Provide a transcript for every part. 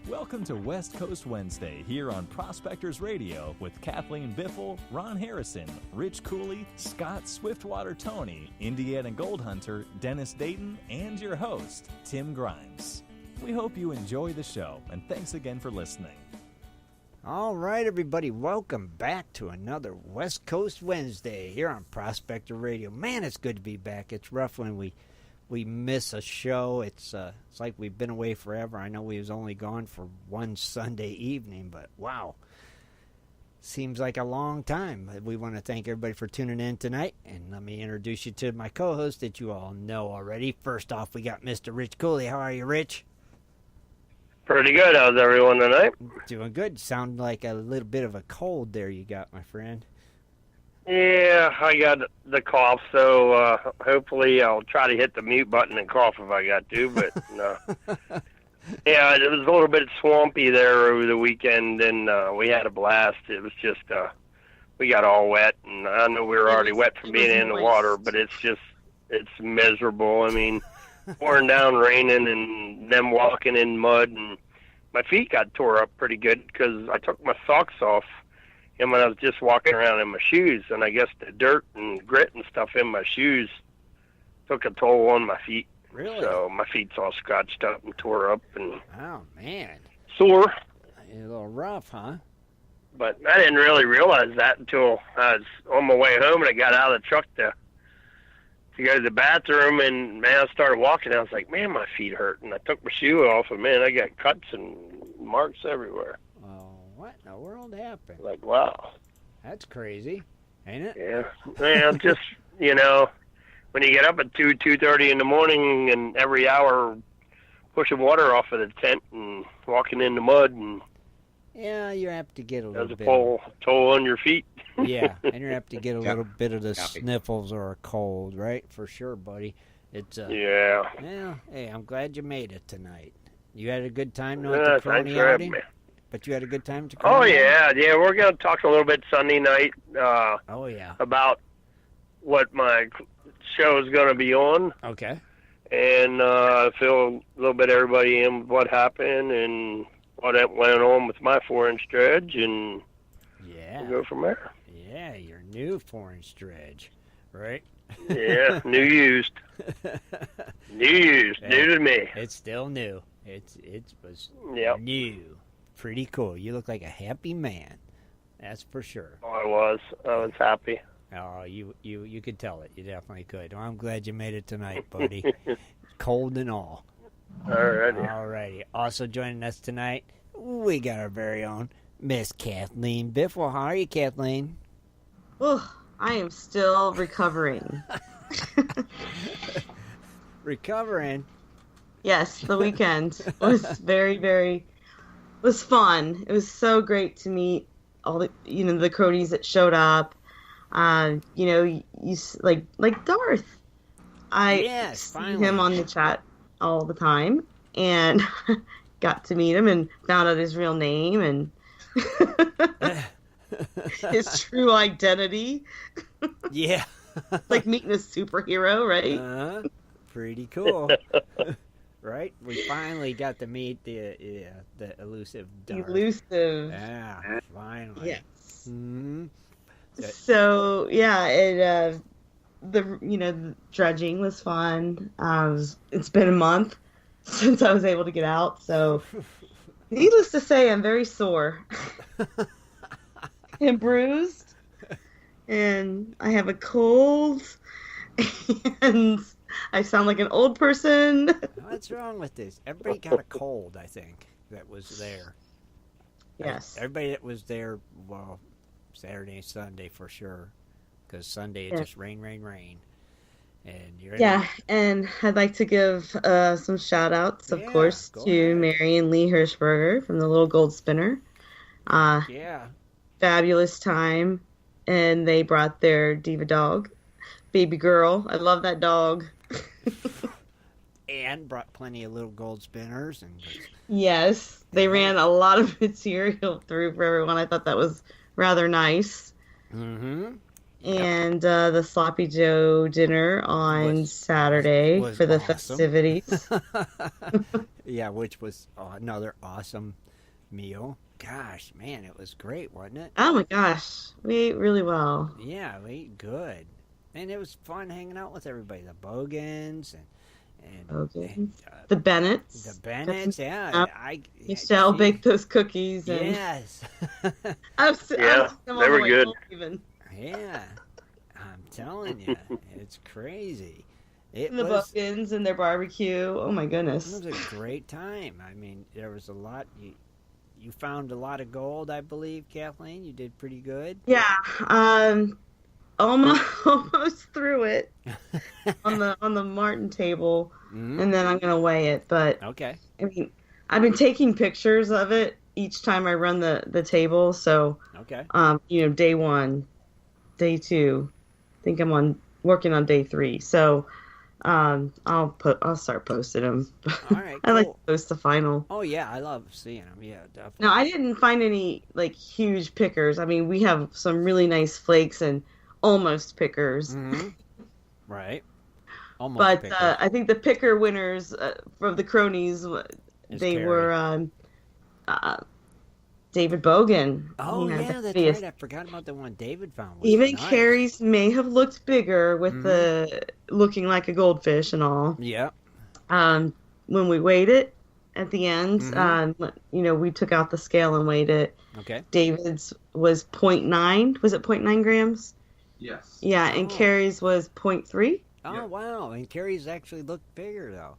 Welcome to West Coast Wednesday here on Prospectors Radio with Kathleen Biffle, Ron Harrison, Rich Cooley, Scott Swiftwater Toney, Indiana Gold Hunter, Dennis Dayton, and your host, Tim Grimes. We hope you enjoy the show, and thanks again for listening. All right, everybody, welcome back to another West Coast Wednesday here on Prospector Radio. Man, it's good to be back. It's rough when we miss a show. It's like we've been away forever. I know we was only gone for one Sunday evening, but wow, seems like a long time. We want to thank everybody for tuning in tonight, and let me introduce you to my co-host that you all know already. First off, we got Mr. Rich Cooley. How are you, Rich? Pretty good. How's everyone tonight? Doing good. Sound like a little bit of a cold there you got, my friend. Yeah, I got the cough, so hopefully I'll try to hit the mute button and cough if I got to, but no. Yeah, it was a little bit swampy there over the weekend, and we had a blast. It was just, we got all wet, and I know we were already wet from being in the water, but it's miserable. I mean, pouring down, raining, and them walking in mud, and my feet got tore up pretty good because I took my socks off. And when I was just walking around in my shoes, and I guess the dirt and grit and stuff in my shoes took a toll on my feet. Really? So my feet's all scotched up and tore up and Oh, man. sore. A little rough, huh? But I didn't really realize that until I was on my way home and I got out of the truck to go to the bathroom. And, man, I started walking. I was like, man, my feet hurt. And I took my shoe off, and, man, I got cuts and marks everywhere. What in the world happened? Like, wow. That's crazy, ain't it? Yeah. Man, just, you know, when you get up at 2:30 in the morning and every hour pushing water off of the tent and walking in the mud, and Yeah, you're apt to get a little there's bit. a toll on your feet. Yeah, and you're apt to get a little bit of the sniffles or a cold, right? For sure, buddy. It's Yeah. Well, hey, I'm glad you made it tonight. You had a good time knowing Thanks the for crony having outing? me. But you had a good time at the Oh, crony yeah. Yeah, we're going to talk a little bit Sunday night Oh, yeah. about what my show is going to be on. Okay. And fill a little bit everybody in with what happened and what went on with my 4-inch dredge, and Yeah. we'll go from there. Yeah, your new 4-inch dredge, right? Yeah, new used. New to me. It's still new. It was Yep. new. Pretty cool. You look like a happy man. That's for sure. Oh, I was happy. Oh, you could tell it. You definitely could. Well, I'm glad you made it tonight, buddy. Cold and all. Alrighty. Also joining us tonight, we got our very own Miss Kathleen Biffle. How are you, Kathleen? Oh, I am still recovering. Recovering? Yes, the weekend was was fun. It was so great to meet all the the cronies that showed up. You like Darth. I see him on the chat all the time, and got to meet him and found out his real name and his true identity. Yeah. Like meeting a superhero, right? Pretty cool. Right? We finally got to meet the elusive Darth. Elusive. Yeah, finally. Yes. Mm-hmm. So, yeah, the dredging was fun. It's been a month since I was able to get out, so needless to say, I'm very sore and bruised, and I have a cold, and I sound like an old person. What's wrong with this? Everybody got a cold, I think, that was there. Yes. Everybody that was there, well, Saturday and Sunday for sure, because Sunday it just rain. And you're and I'd like to give some shout-outs, of course, to Mary and Lee Hirschberger from the Little Gold Spinner. Fabulous time, and they brought their diva dog, Baby Girl. I love that dog. And brought plenty of little gold spinners. Yes, they ran a lot of material through for everyone. I thought that was rather nice. Mm-hmm. And the Sloppy Joe dinner on Saturday for the festivities. Yeah, which was another awesome meal. Gosh, man, it was great, wasn't it? Oh my gosh, we ate really well. Yeah, we ate good. And it was fun hanging out with everybody. The Bogans and the Bennetts. The Bennetts, yeah. Michelle baked those cookies. And yes. They were good. Yeah, I'm telling you, it's crazy. The Bogans and their barbecue. Oh my goodness. It was a great time. I mean, there was a lot. You found a lot of gold, I believe, Kathleen. You did pretty good. Yeah. Almost through it on the Martin table, and then I'm gonna weigh it. But okay, I mean, I've been taking pictures of it each time I run the table. So okay, day 1, day 2. I think I'm working on day 3. So I'll start posting them. All right, I like to post the final. Oh yeah, I love seeing them. Yeah, definitely. No, I didn't find any like huge pickers. I mean, we have some really nice flakes and almost pickers. Right. Almost but pickers. I think the picker winners from the cronies, they were David Bogan. Oh yeah, that's right. I forgot about the one David found. Even nice. Carrie's may have looked bigger with the looking like a goldfish and all. Yeah. When we weighed it at the end, we took out the scale and weighed it. Okay. David's was 0.9. Was it 0.9 grams? Yes. Yeah, and Carrie's was 0.3. Oh, yep. Wow. And Carrie's actually looked bigger, though.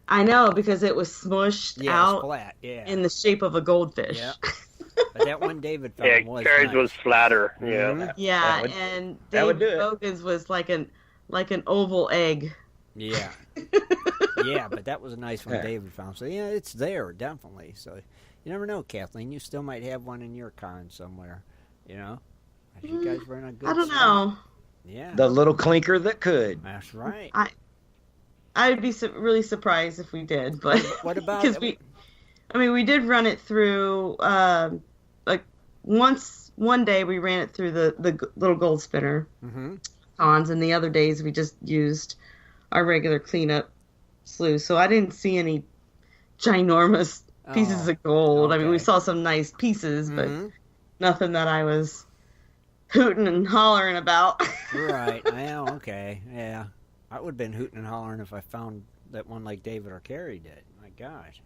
I know, because it was smushed out flat, in the shape of a goldfish. Yeah. But that one David found was Carrie's nice. was flatter. Yeah. Yeah, and David Bogan's was like an oval egg. Yeah. Yeah, but that was a nice one David found. So, yeah, it's there, definitely. So, you never know, Kathleen. You still might have one in your con somewhere, As you guys were in a good I don't know. Yeah. The little clinker that could. That's right. I'd be really surprised if we did, but what about because we did run it through like one day we ran it through the little gold spinner cons, and the other days we just used our regular cleanup slew. So I didn't see any ginormous pieces of gold. Okay. I mean, we saw some nice pieces, but nothing that I was hooting and hollering about. Right. Well, okay. Yeah. I would have been hooting and hollering if I found that one like David or Carrie did. My gosh.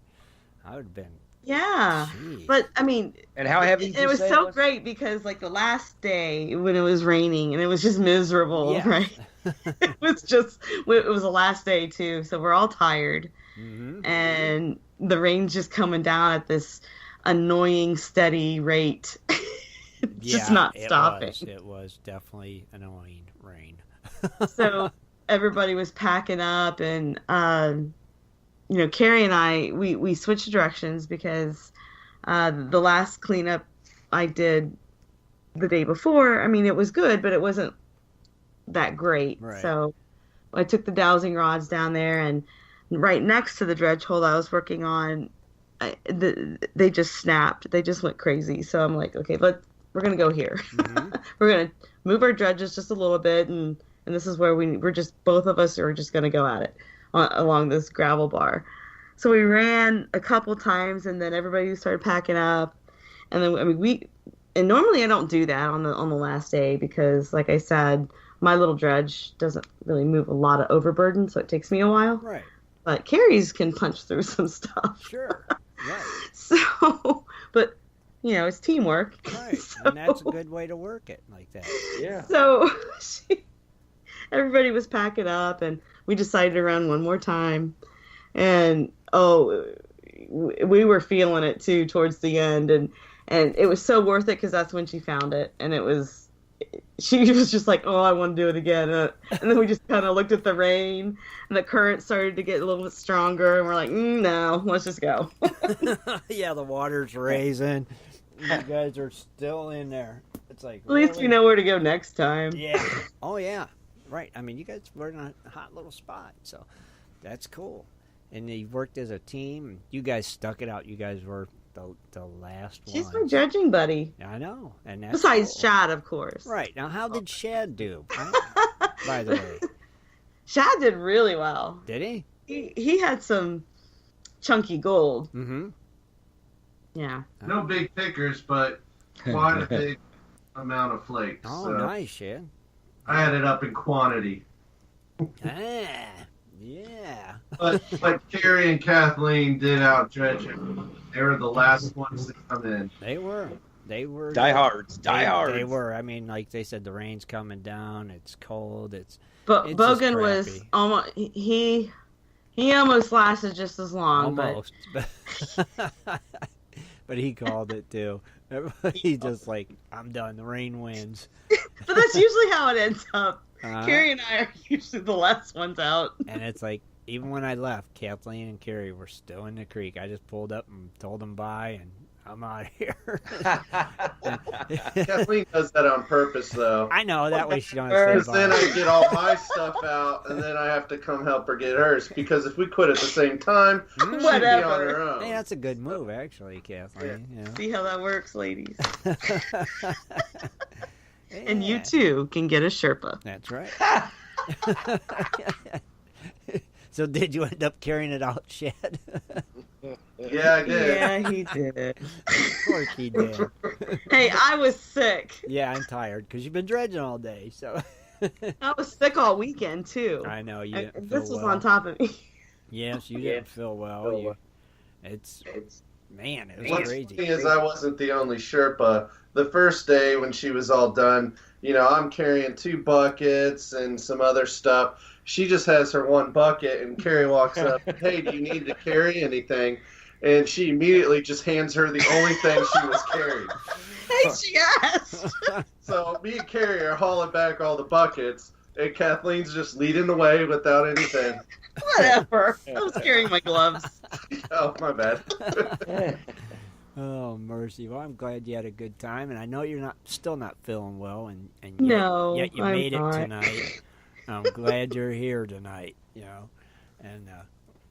I would have been. Yeah. Geez. But, I mean. And how heavy it was so great because, like, the last day when it was raining and it was just miserable, right? It was the last day, too. So we're all tired. And the rain's just coming down at this annoying, steady rate. Just not stopping. It was definitely annoying rain. So everybody was packing up, and Carrie and I we switched directions because the last cleanup I did the day before, I mean, it was good, but it wasn't that great. Right. So I took the dowsing rods down there, and right next to the dredge hole I was working on, they just snapped. They just went crazy. So I'm like, okay, we're going to go here. We're going to move our dredges just a little bit, and this is where we're just, both of us are just going to go at it along this gravel bar. So we ran a couple times, and then everybody started packing up. And then, I mean, and normally I don't do that on the last day because, like I said, my little dredge doesn't really move a lot of overburden, so it takes me a while. Right. But Carrie's can punch through some stuff. Sure. Right. So, but it's teamwork. Right, so, and that's a good way to work it like that. Yeah. So everybody was packing up, and we decided to run one more time. And we were feeling it too towards the end, and it was so worth it because that's when she found it, and she was just like, oh, I want to do it again. And then we just kind of looked at the rain, and the current started to get a little bit stronger, and we're like, no, let's just go. Yeah, the water's raising. You guys are still in there. It's like, at least we know where to go next time. Yeah. Oh, yeah. Right. I mean, you guys were in a hot little spot, so that's cool. And you worked as a team. You guys stuck it out. You guys were the last one. She's my judging buddy. I know. And that's besides cool. Shad, of course. Right. Now, how did Shad do, by the way? Shad did really well. Did he? He had some chunky gold. Mm-hmm. Yeah. No big pickers, but quite a big amount of flakes. Oh, so nice, Shad. I had it up in quantity. Ah, yeah. But Carrie and Kathleen did out dredge it. They were the last ones to come in. They were. Diehards. They were. I mean, like they said, the rain's coming down. It's cold. It's But just Bogan was crappy. almost he almost lasted just as long. Almost. But he called it too. He's just like, I'm done. The rain wins. But that's usually how it ends up. Uh-huh. Carrie and I are usually the last ones out. And it's like, even when I left, Kathleen and Carrie were still in the creek. I just pulled up and told them bye, and I'm out of here. Kathleen does that on purpose, though. I know, that way she don't Because say then bye. I get all my stuff out, and then I have to come help her get hers. Because if we quit at the same time, she'd be on Whatever. her own. Hey, that's a good move, actually, Kathleen. Yeah. See how that works, ladies. Yeah. And you too can get a Sherpa. That's right. So did you end up carrying it out, Shad? Yeah, I did. Yeah, he did. Of course he did. Hey, I was sick. Yeah, I'm tired because you've been dredging all day. So I was sick all weekend too. I know you didn't This feel was well. on top of me. Yes, you didn't feel well. It's man, it was What's crazy. funny is I wasn't the only Sherpa. The first day when she was all done, I'm carrying 2 buckets and some other stuff. She just has her 1 bucket, and Carrie walks up, hey, do you need to carry anything? And she immediately just hands her the only thing she was carrying. Hey, she asked. So me and Carrie are hauling back all the buckets, and Kathleen's just leading the way without anything. Whatever. I was carrying my gloves. Oh, my bad. Oh mercy! Well, I'm glad you had a good time, and I know you're still not feeling well, and yet, No, yet you I'm made it not. tonight. I'm glad you're here tonight. And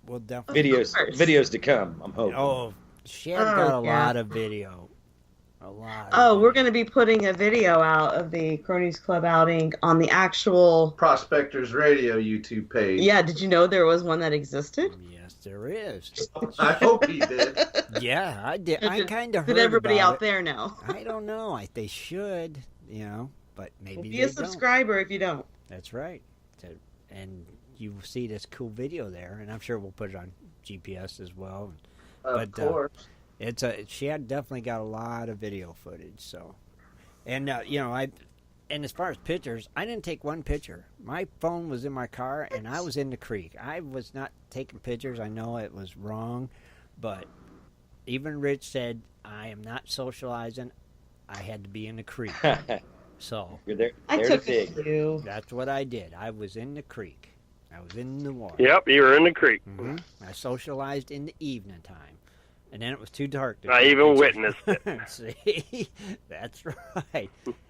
we'll definitely Videos to come, I'm hoping. Oh, Shad got a yeah. lot of video. A lot. Oh, we're going to be putting a video out of the Cronies Club outing on the actual. Prospectors Radio YouTube page. Yeah, did you know there was one that existed? Yes, there is. I hope he did. Yeah, I did. I kind of heard Did everybody about out it. there know? I don't know. They should, but maybe Be they a don't. subscriber if you don't. That's right. And you see this cool video there, and I'm sure we'll put it on GPS as well. Of course. Shad definitely got a lot of video footage. So, and and as far as pictures, I didn't take one picture. My phone was in my car, and I was in the creek. I was not taking pictures. I know it was wrong, but even Rich said I am not socializing. I had to be in the creek. So You're there. I there took to a dig. few. that's what I did. I was in the creek. I was in the water. Yep, you were in the creek. Mm-hmm. I socialized in the evening time, and then it was too dark. To I take even pictures. witnessed it. See, that's right.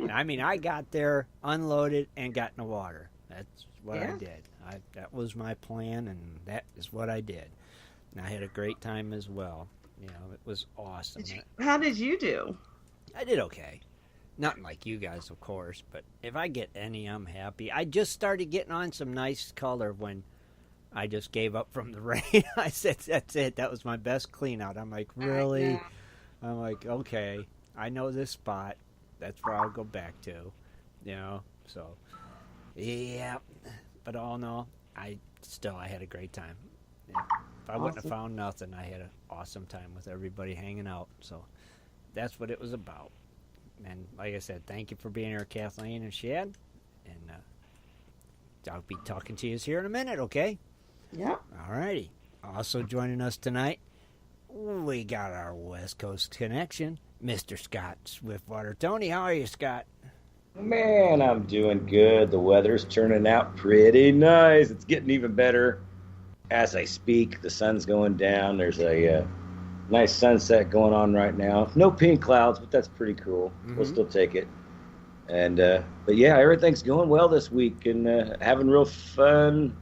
I mean, I got there, unloaded, and got in the water. That's what I Yeah. did. That was my plan, and that is what I did. And I had a great time as well. It was awesome. How did you do? I did okay. Nothing like you guys, of course, but if I get any, I'm happy. I just started getting on some nice color when I just gave up from the rain. I said, that's it. That was my best clean out. I'm like, really? I'm like, okay, I know this spot. That's where I'll go back to, so, yeah. But all in all, I had a great time. Yeah. If I wouldn't have found nothing, I had an awesome time with everybody hanging out. So that's what it was about. And like I said, thank you for being here, Kathleen and Shad. And I'll be talking to you here in a minute, okay? Yep. All righty. Also joining us tonight, we got our West Coast connection, Mr. Scott Swiftwater. Tony, how are you, Scott? Man, I'm doing good. The weather's turning out pretty nice. It's getting even better as I speak. The sun's going down. There's a nice sunset going on right now. No pink clouds, but that's pretty cool. We'll still take it. And but yeah, everything's going well this week, and having real fun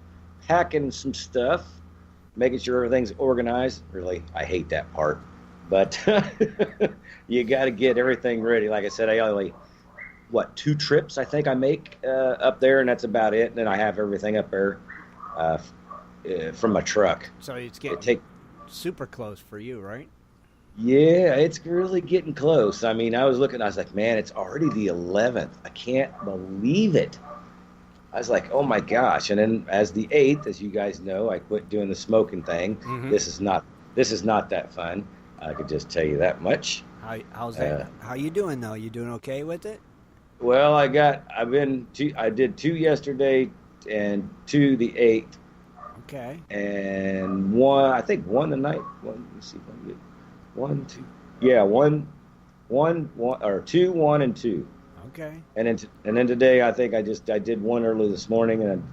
packing some stuff, making sure everything's organized. Really, I hate that part, but you got to get everything ready. Like I said, I only 2 trips I think I make up there, and that's about it. And then I have everything up there from my truck. So it's super close for you, right? Yeah, it's really getting close. I mean, I was like, man, it's already the 11th. I can't believe it. I was like, oh my gosh. And then as the 8th, as you guys know, I quit doing the smoking thing. Mm-hmm. This is not that fun. I could just tell you that much. How's that? How you doing though? You doing okay with it? Well, I did 2 yesterday and 2 the 8th. Okay. And one the night. Let me see if I can get 1, 2. Yeah, one or 2, 1 and 2. Okay. And then today, I think I did one early this morning, and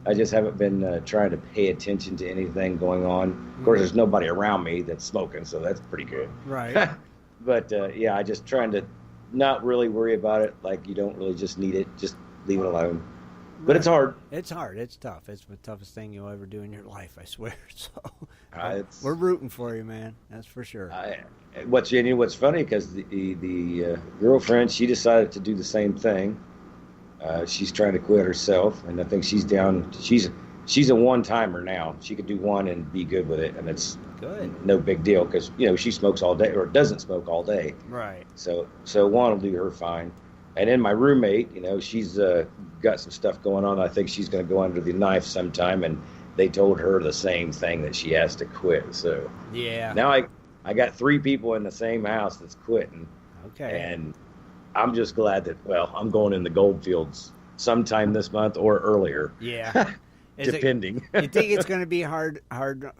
I just haven't been trying to pay attention to anything going on. Of course, there's nobody around me that's smoking, so that's pretty good. Right. But yeah, I just trying to not really worry about it. Like you don't really just need it. Just leave it alone. But it's hard. It's hard. It's tough. It's the toughest thing you'll ever do in your life, I swear. So we're rooting for you, man. That's for sure. What's funny because the girlfriend, she decided to do the same thing. She's trying to quit herself, and I think she's down. She's a one-timer now. She could do one and be good with it, and it's good. No big deal because she smokes all day or doesn't smoke all day. Right. So one will do her fine. And then my roommate, she's got some stuff going on. I think she's going to go under the knife sometime, and they told her the same thing, that she has to quit. So yeah. Now I got 3 people in the same house that's quitting. Okay. And I'm just glad that, I'm going in the gold fields sometime this month or earlier. Yeah. Depending. You think it's going to be hard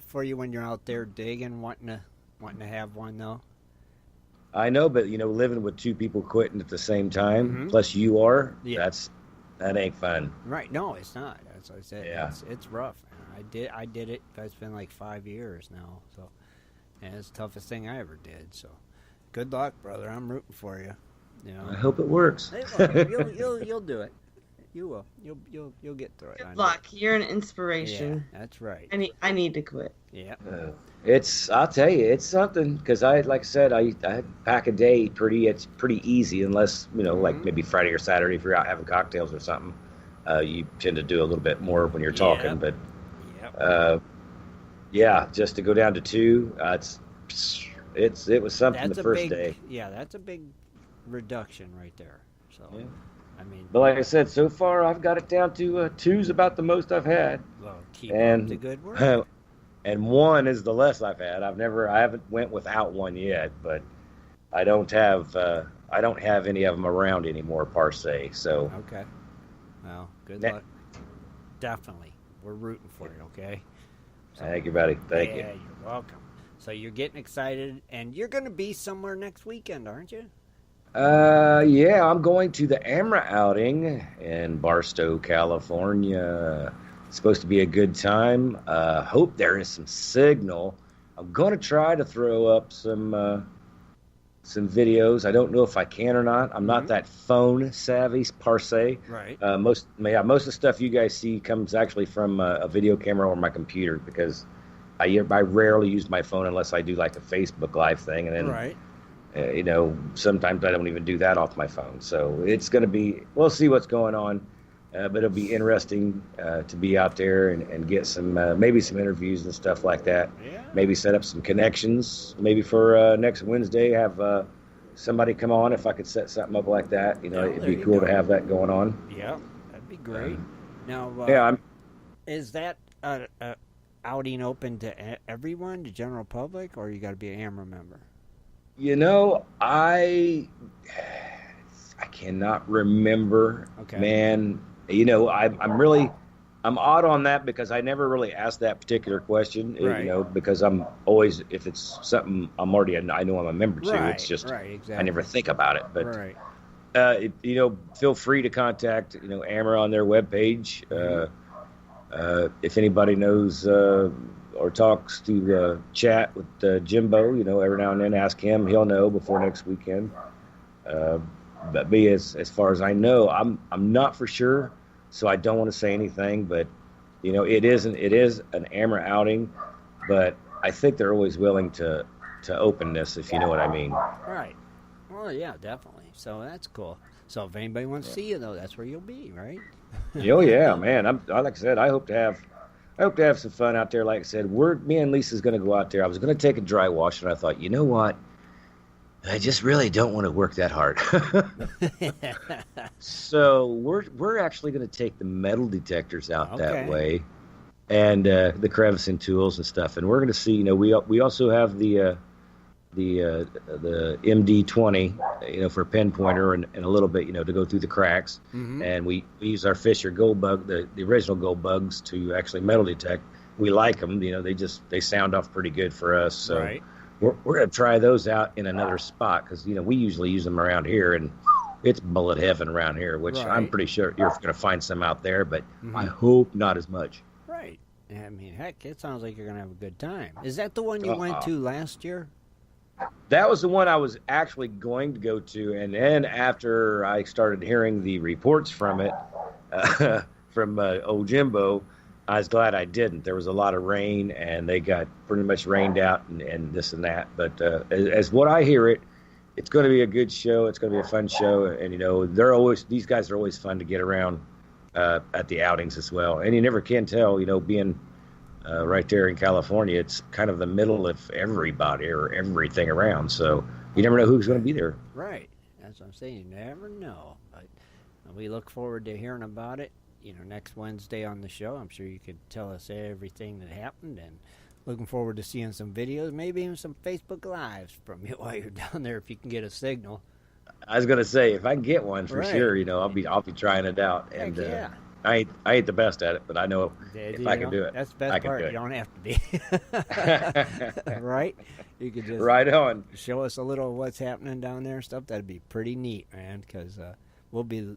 for you when you're out there digging, wanting to have one though? I know, but living with 2 people quitting at the same time, plus you are, that ain't fun. Right? No, it's not. That's what I said. Yeah. It's rough. I did it. It's been like 5 years now. So, and it's the toughest thing I ever did. So, good luck, brother. I'm rooting for you. I hope it works. You'll do it. You will. You'll get through it. Good luck. You're an inspiration. Yeah, that's right. I need to quit. Yeah. I'll tell you, it's something because I pack a day it's pretty easy unless like maybe Friday or Saturday if you're out having cocktails or something. You tend to do a little bit more when you're talking, but just to go down to 2, it was something the first day. Yeah, that's a big reduction right there. So. Yeah. I mean, but like I said, so far I've got it down to 2's about the most I've had. Well, keep up the good work. And 1 is the less I've had. I haven't went without 1 yet, but I don't have any of them around anymore per se. So okay, well, good luck. Definitely, we're rooting for you. Okay. So, thank you, buddy. Thank you. Yeah, you're welcome. So you're getting excited, and you're going to be somewhere next weekend, aren't you? Yeah, I'm going to the AMRA outing in Barstow, California. It's supposed to be a good time. Hope there is some signal. I'm going to try to throw up some videos. I don't know if I can or not. I'm not that phone savvy per se. Right. Most of the stuff you guys see comes actually from a video camera or my computer because I rarely use my phone unless I do like a Facebook Live thing, and then. Right. Sometimes I don't even do that off my phone. So it's going to be, we'll see what's going on. But it'll be interesting to be out there and get some, maybe some interviews and stuff like that. Yeah. Maybe set up some connections. Maybe for next Wednesday, have somebody come on if I could set something up like that. It'd be cool to have that going on. Yeah, that'd be great. Now, is that outing open to everyone, the general public, or you got to be an AMRA member? I cannot remember. Okay. Man, I'm odd on that because I never really asked that particular question. Right. Because I'm always, if it's something I know I'm a member to. Right. It's just exactly. I never think about it. But right. Feel free to contact AMRA on their webpage. If anybody knows. Or talks to chat with Jimbo, every now and then, ask him. He'll know before next weekend. But me, as far as I know, I'm not for sure, so I don't want to say anything. But it is an AMRA outing, but I think they're always willing to open this, if you know what I mean. Right. Well, yeah, definitely. So that's cool. So if anybody wants to see you, though, that's where you'll be, right? Oh yeah, man. Like I said, I hope to have I hope to have some fun out there. Like I said, me and Lisa's going to go out there. I was going to take a dry wash, and I thought, you know what? I just really don't want to work that hard. So we're actually going to take the metal detectors out that way, and the crevicing tools and stuff. And we're going to see. We also have the MD-20, for a pinpointer and a little bit, to go through the cracks. Mm-hmm. And we use our Fisher gold bug, the original gold bugs, to actually metal detect. We like them, they sound off pretty good for us. So right. we're going to try those out in another spot because, we usually use them around here, and it's bullet heaven around here, which right. I'm pretty sure you're going to find some out there, but I hope not as much. Right. I mean, heck, it sounds like you're going to have a good time. Is that the one you went to last year? That was the one I was actually going to go to, and then after I started hearing the reports from it, from old Jimbo, I was glad I didn't. There was a lot of rain, and they got pretty much rained out and this and that. But as what I hear it's going to be a good show. It's going to be a fun show, and these guys are always fun to get around at the outings as well. And you never can tell, being right there in California, it's kind of the middle of everybody or everything around. So you never know who's going to be there. Right. That's what I'm saying. You never know. But we look forward to hearing about it, next Wednesday on the show. I'm sure you could tell us everything that happened, and looking forward to seeing some videos, maybe even some Facebook Lives from you while you're down there if you can get a signal. I was going to say, if I can get one for right. sure, I'll be trying it out. Heck, and yeah. I ain't the best at it, but I know if I can do it. That's the best part. You don't have to be. Right? You could just right on. Show us a little of what's happening down there and stuff. That'd be pretty neat, man, because we'll be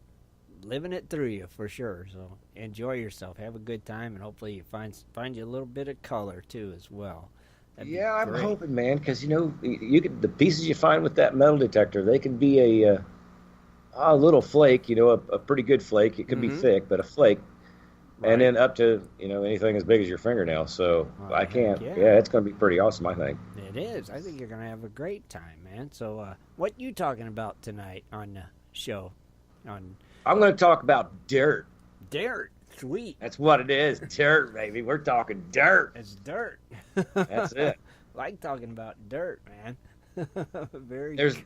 living it through you for sure. So enjoy yourself. Have a good time, and hopefully you find you a little bit of color, too, as well. Yeah, I'm hoping, man, because, the pieces you find with that metal detector, they can be a little flake, a pretty good flake. It could be thick, but a flake. Right. And then up to, anything as big as your fingernail. So I can't. Yeah, it's going to be pretty awesome, I think. It is. I think you're going to have a great time, man. So what you talking about tonight on the show? I'm going to talk about dirt. Dirt. Sweet. That's what it is. Dirt, baby. We're talking dirt. It's dirt. That's it. Like talking about dirt, man. There's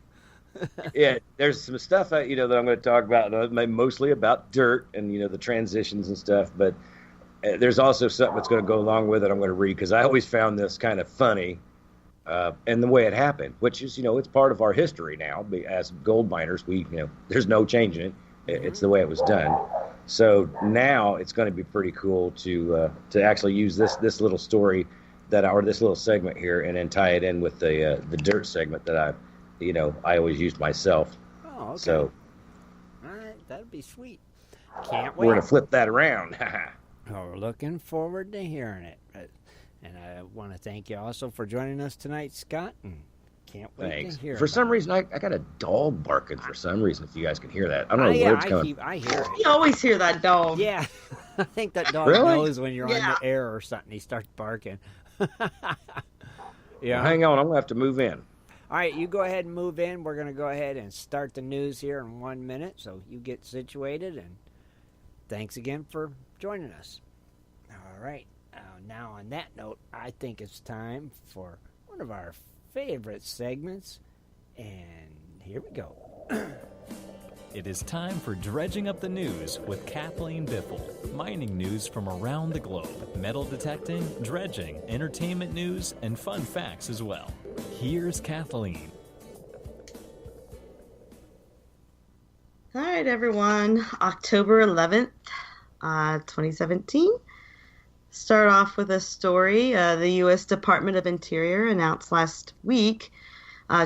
some stuff that I'm going to talk about, mostly about dirt and the transitions and stuff. But there's also something that's going to go along with it. I'm going to read because I always found this kind of funny, and the way it happened, which is it's part of our history now. As gold miners, there's no changing it. It's the way it was done. So now it's going to be pretty cool to actually use this little story or this little segment here, and then tie it in with the dirt segment that I always used myself. Oh, okay. So, all right, that'd be sweet. Can't wait. We're going to flip that around. We're looking forward to hearing it. And I want to thank you also for joining us tonight, Scott. And can't wait Thanks. to hear For some it. reason, I got a dog barking for some reason, if you guys can hear that. I don't know where it's coming. I hear it. You always hear that dog. Yeah. I think that dog Really? knows when you're on the air or something. He starts barking. Yeah. Well, hang on. I'm going to have to move in. All right, you go ahead and move in. We're going to go ahead and start the news here in 1 minute, so you get situated, and thanks again for joining us. All right, now on that note, I think it's time for one of our favorite segments, and here we go. It is time for Dredging Up the News with Kathleen Biffle. Mining news from around the globe, metal detecting, dredging, entertainment news, and fun facts as well. Here's Kathleen. All right, everyone. October 11th, 2017. Start off with a story. The U.S. Department of Interior announced last week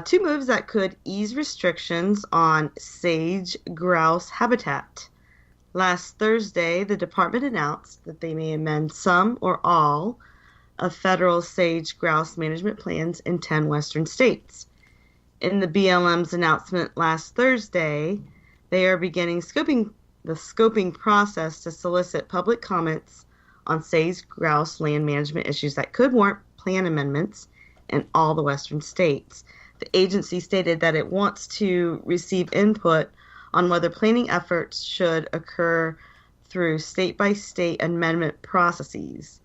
2 moves that could ease restrictions on sage grouse habitat. Last Thursday, the department announced that they may amend some or all of federal sage grouse management plans in 10 western states. In the BLM's announcement last Thursday, they are beginning the scoping process to solicit public comments on sage grouse land management issues that could warrant plan amendments in all the western states. The agency stated that it wants to receive input on whether planning efforts should occur through state-by-state amendment processes.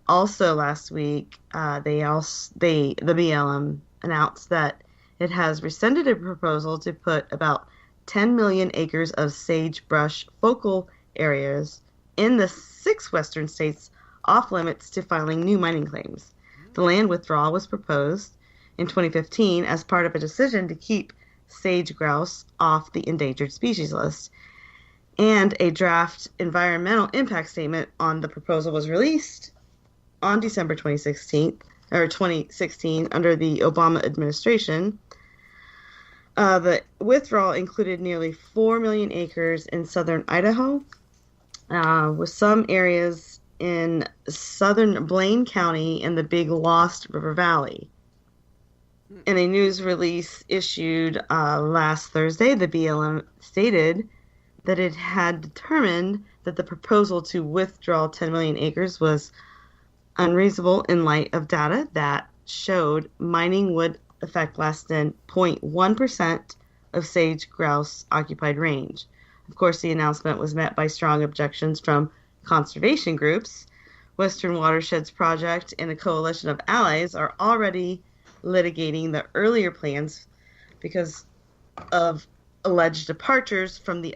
Also last week, the BLM announced that it has rescinded a proposal to put about 10 million acres of sagebrush focal areas in the 6 western states off limits to filing new mining claims. The land withdrawal was proposed in 2015 as part of a decision to keep sage grouse off the endangered species list. And a draft environmental impact statement on the proposal was released on December 2016 under the Obama administration. The withdrawal included nearly 4 million acres in southern Idaho, with some areas in southern Blaine County and the Big Lost River Valley. In a news release issued last Thursday, the BLM stated that it had determined that the proposal to withdraw 10 million acres was unreasonable in light of data that showed mining would affect less than 0.1% of sage grouse occupied range. Of course, the announcement was met by strong objections from conservation groups. Western Watersheds Project and a coalition of allies are already litigating the earlier plans because of alleged departures from the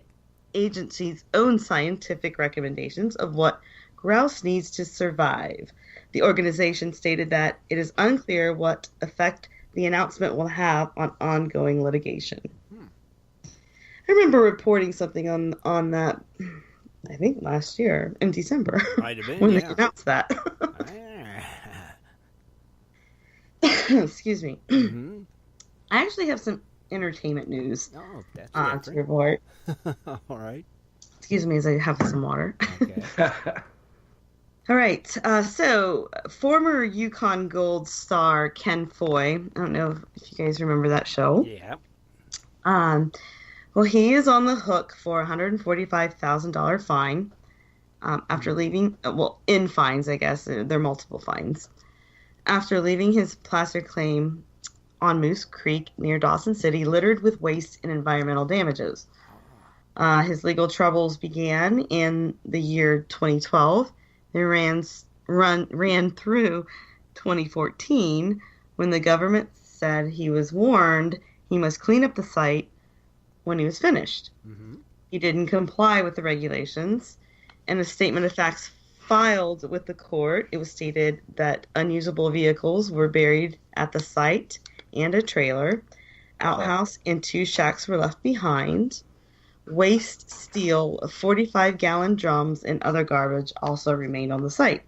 agency's own scientific recommendations of what grouse needs to survive. The organization stated that it is unclear what effect the announcement will have on ongoing litigation. I remember reporting something on that, I think last year in December, Might have been, when yeah. they announced that. Excuse me. Mm-hmm. I actually have some entertainment news Oh, that's to different. report. All right. Excuse me as I have some water. Okay. All right. So, former Yukon Gold star Ken Foy. I don't know if you guys remember that show. Yeah. Well, he is on the hook for a $145,000 fine after leaving. In fines, I guess. There are multiple fines. After leaving his placer claim on Moose Creek near Dawson City, littered with waste and environmental damages. His legal troubles began in the year 2012. They ran through 2014 when the government said he was warned he must clean up the site when he was finished. Mm-hmm. He didn't comply with the regulations, and a statement of facts filed with the court, it was stated that unusable vehicles were buried at the site and a trailer, outhouse, and 2 shacks were left behind. Waste steel, 45-gallon drums, and other garbage also remained on the site.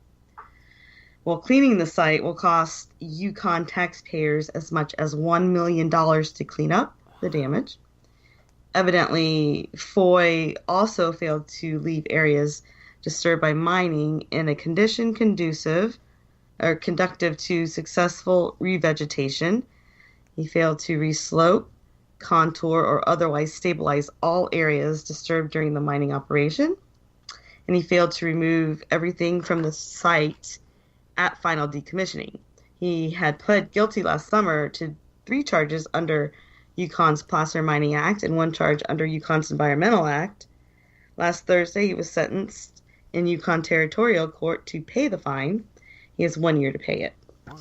Well, cleaning the site will cost Yukon taxpayers as much as $1 million to clean up the damage. Evidently, Foy also failed to leave areas disturbed by mining in a condition conducive to successful revegetation. He failed to reslope, contour, or otherwise stabilize all areas disturbed during the mining operation. And he failed to remove everything from the site at final decommissioning. He had pled guilty last summer to 3 charges under Yukon's Placer Mining Act and 1 charge under Yukon's Environmental Act. Last Thursday, he was sentenced in Yukon Territorial Court to pay the fine. He has 1 year to pay it. Wow.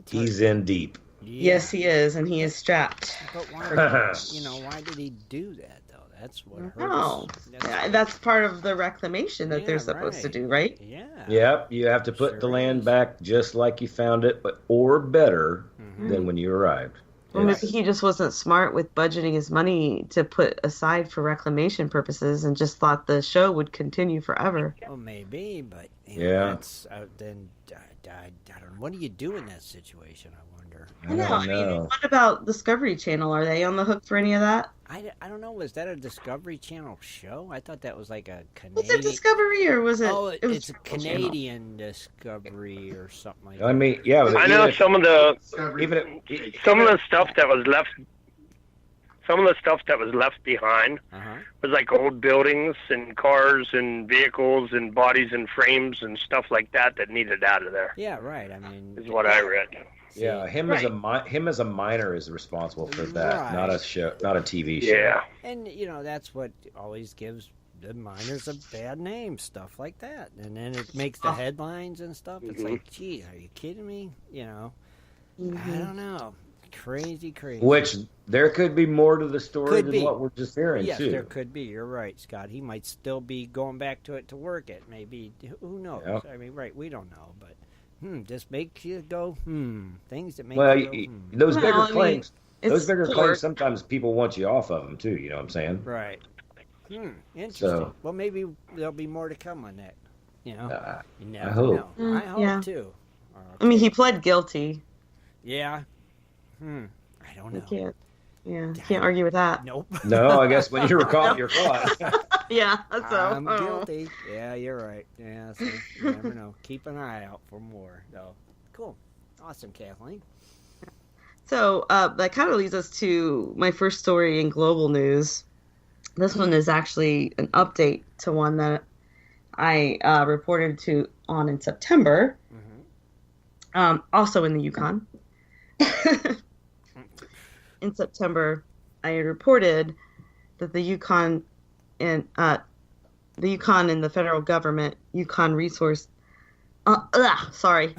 He's in deep. Yeah. Yes, he is, and he is strapped. But why, why did he do that, though? That's what hurts. No, that's part of the reclamation that they're supposed to do, right? Yeah. Yep, you have to put the land back just like you found it, or better than when you arrived. Well, maybe he just wasn't smart with budgeting his money to put aside for reclamation purposes and just thought the show would continue forever. Well, maybe, but that's, then I don't know. What do you do in that situation, I wonder? I know. I mean, what about Discovery Channel? Are they on the hook for any of that? I don't know. Was that a Discovery Channel show? I thought that was like a Canadian... Was it Discovery or was it... Oh, it was it's a Canadian Discovery or something like that. I mean, yeah. I know some of the stuff that was left. Some of the stuff that was left behind was like old buildings and cars and vehicles and bodies and frames and stuff like that needed out of there. Yeah, right. I mean, is what I read. Yeah, him as a miner is responsible for that, not a TV show. Yeah, and that's what always gives the miners a bad name, stuff like that. And then it makes the headlines and stuff. It's like, gee, are you kidding me? You know, I don't know. Crazy. Which there could be more to the story than what we're just hearing, yes, too. There could be. You're right, Scott. He might still be going back to it to work it. Maybe. Who knows? Yep. I mean, right, we don't know. But just makes you go, things that make you go, Those bigger claims. Those bigger claims, sometimes people want you off of them, too. You know what I'm saying? Right. Interesting. Well, maybe there'll be more to come on that. You know? You never know. I hope, too. I mean, he pled guilty. Yeah. I don't know. Can't argue with that. Nope. No, I guess when you're caught, you're caught. Yeah, so. I'm guilty. Yeah, you're right. Yeah, so you never know. Keep an eye out for more, though. Cool. Awesome, Kathleen. So that kind of leads us to my first story in global news. This one is actually an update to one that I reported on in September, also in the Yukon. In September, I had reported that the Yukon and the federal government, Yukon Resource. Sorry.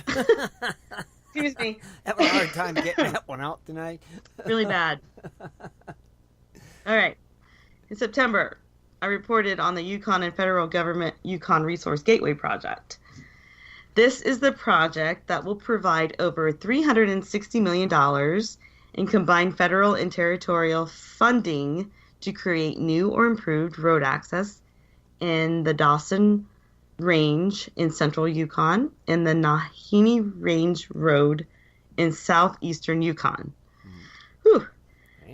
Excuse me. Having a hard time getting that one out tonight. Really bad. All right. In September, I reported on the Yukon and federal government Yukon Resource Gateway project. This is the project that will provide over $360 million in combined federal and territorial funding to create new or improved road access in the Dawson Range in central Yukon and the Nahini Range Road in southeastern Yukon.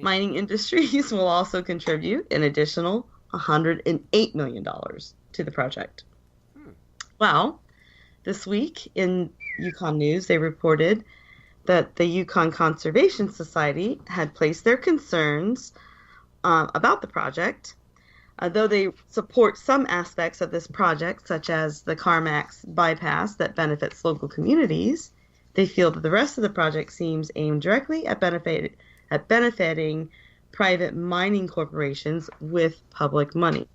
Mining industries will also contribute an additional $108 million to the project. Well, this week in Yukon News, they reported that the Yukon Conservation Society had placed their concerns about the project. Though they support some aspects of this project, such as the Carmax bypass that benefits local communities, they feel that the rest of the project seems aimed directly at benefiting private mining corporations with public money.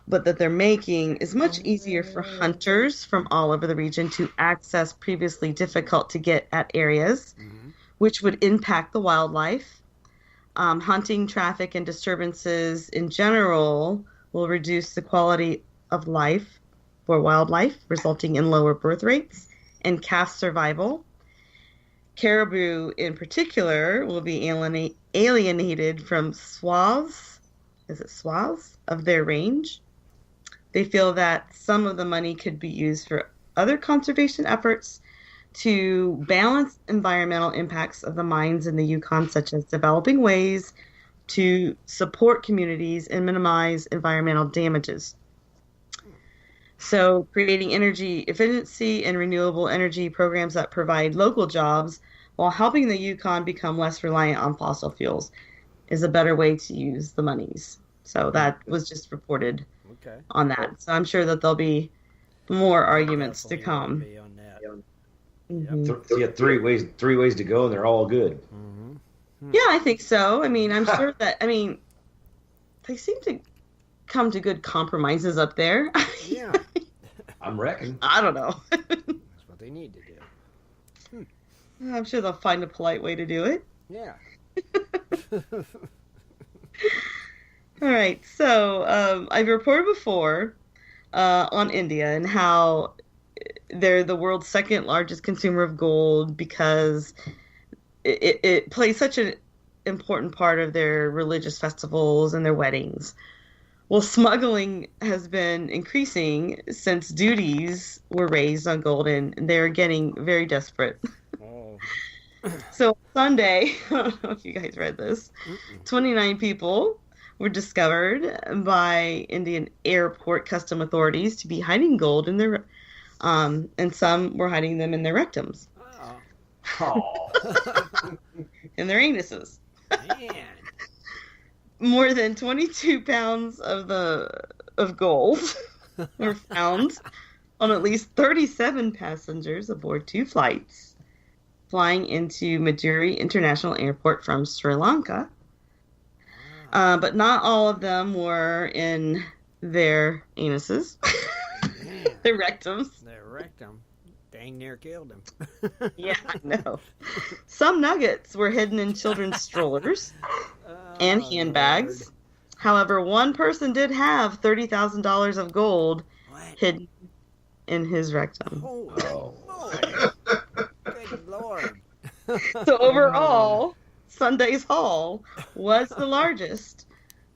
But that they're making is much easier for hunters from all over the region to access previously difficult to get at areas, which would impact the wildlife. Hunting, traffic, and disturbances in general will reduce the quality of life for wildlife, resulting in lower birth rates and calf survival. Caribou, in particular, will be alienated from swaths of their range. They feel that some of the money could be used for other conservation efforts to balance environmental impacts of the mines in the Yukon, such as developing ways to support communities and minimize environmental damages. So creating energy efficiency and renewable energy programs that provide local jobs while helping the Yukon become less reliant on fossil fuels is a better way to use the monies. So that was just reported on that. So I'm sure that there'll be more arguments to come. So you have three ways to go, and they're all good. Yeah, I think so. I mean, I'm sure that, they seem to come to good compromises up there. Yeah. I'm reckoning. I don't know. That's what they need to do. I'm sure they'll find a polite way to do it. Yeah. All right. So I've reported before on India and how they're the world's second largest consumer of gold because it plays such an important part of their religious festivals and their weddings. Well, smuggling has been increasing since duties were raised on gold, and they're getting very desperate. Oh. So Sunday, I don't know if you guys read this, 29 people were discovered by Indian airport custom authorities to be hiding gold in their, and some were hiding them in their rectums. Oh. In their anuses. Man. More than 22 pounds of gold were found on at least 37 passengers aboard 2 flights flying into Maduri International Airport from Sri Lanka. But not all of them were in their anuses, their rectums. Their rectum. Dang near killed him. Yeah, I know. Some nuggets were hidden in children's strollers and handbags. Lord. However, one person did have $30,000 of gold hidden in his rectum. Oh, good Lord. So overall, Sunday's haul was the largest,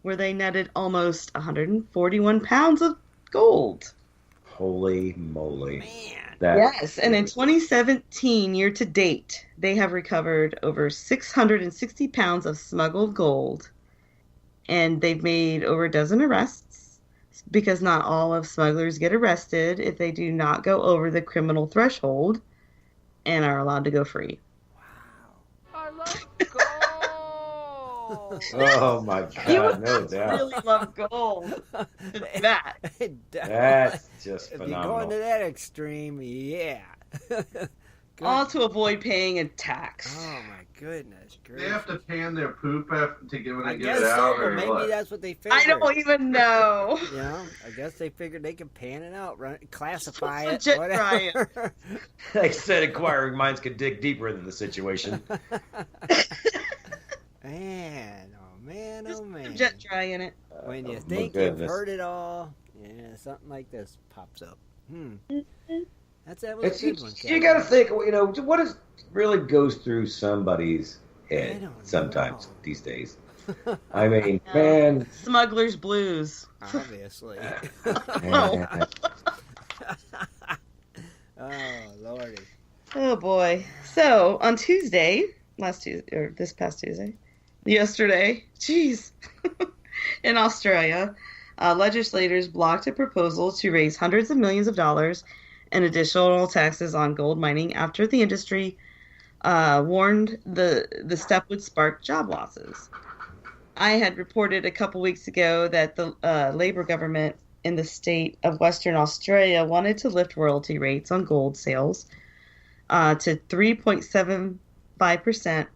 where they netted almost 141 pounds of gold. Holy moly. Man. Yes, and in 2017, year to date, they have recovered over 660 pounds of smuggled gold. And they've made over a dozen arrests, because not all of smugglers get arrested if they do not go over the criminal threshold and are allowed to go free. I love gold. Oh my God, no doubt. Really love gold. That. That's just If you're going phenomenal. to that extreme, yeah. All to avoid paying a tax. Oh my goodness They have gracious. to pan their poop after to get when I they guess get it out, so, or but maybe what? that's what they figured. I don't even know. You know, I guess they figured they could pan it out, classify it, Legit try whatever. Like I said, inquiring minds could dig deeper into the situation. Man, oh man, Just oh man. jet dry in it. When you Oh, my think you've goodness. heard it all, yeah, something like this pops up. That was It's, a good one. you got to think, what really goes through somebody's I head don't sometimes know. these days. I mean, Yeah. man. Smuggler's blues. Obviously. man. Oh lordy. Oh boy. So on Tuesday, this past Tuesday, yesterday, jeez, in Australia, legislators blocked a proposal to raise hundreds of millions of dollars in additional taxes on gold mining after the industry warned the step would spark job losses. I had reported a couple weeks ago that the Labour government in the state of Western Australia wanted to lift royalty rates on gold sales to 3.75%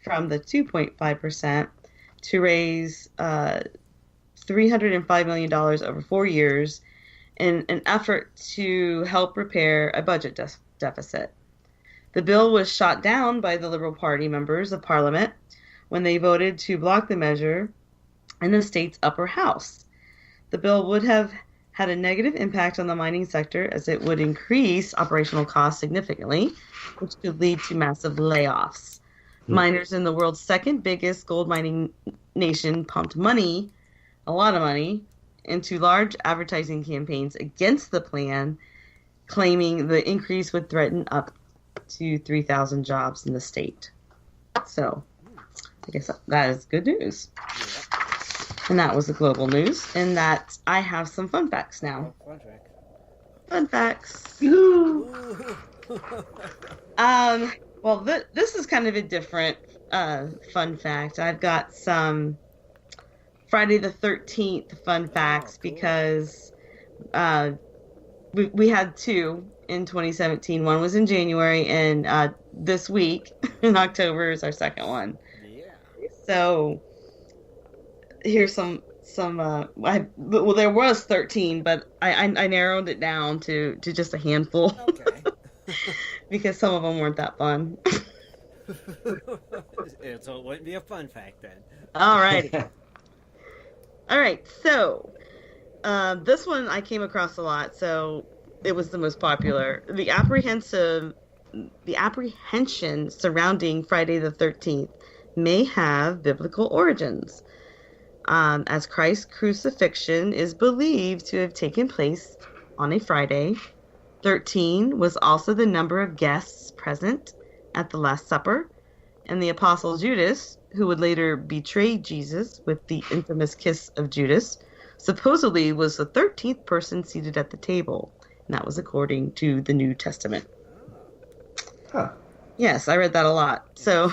from the 2.5% to raise $305 million over 4 years in an effort to help repair a budget deficit. The bill was shot down by the Liberal Party members of Parliament when they voted to block the measure in the state's upper house. The bill would have had a negative impact on the mining sector as it would increase operational costs significantly, which could lead to massive layoffs. Miners in the world's second biggest gold mining nation pumped money, a lot of money, into large advertising campaigns against the plan, claiming the increase would threaten up to 3,000 jobs in the state. So, I guess that is good news. And that was the global news. And that I have some fun facts now. Fun facts. Well, this is kind of a different fun fact. I've got some Friday the 13th fun facts because we had two in 2017. One was in January, and this week in October is our second one. Yeah. So here's some. Well, there was 13, but I narrowed it down to just a handful. Okay. Because some of them weren't that fun. So it wouldn't be a fun fact then. All right. All right. So this one I came across a lot, so it was the most popular. The apprehension surrounding Friday the 13th may have biblical origins, as Christ's crucifixion is believed to have taken place on a Friday. 13 was also the number of guests present at the Last Supper, and the Apostle Judas, who would later betray Jesus with the infamous kiss of Judas, supposedly was the 13th person seated at the table, and that was according to the New Testament. Huh. Yes, I read that a lot. So,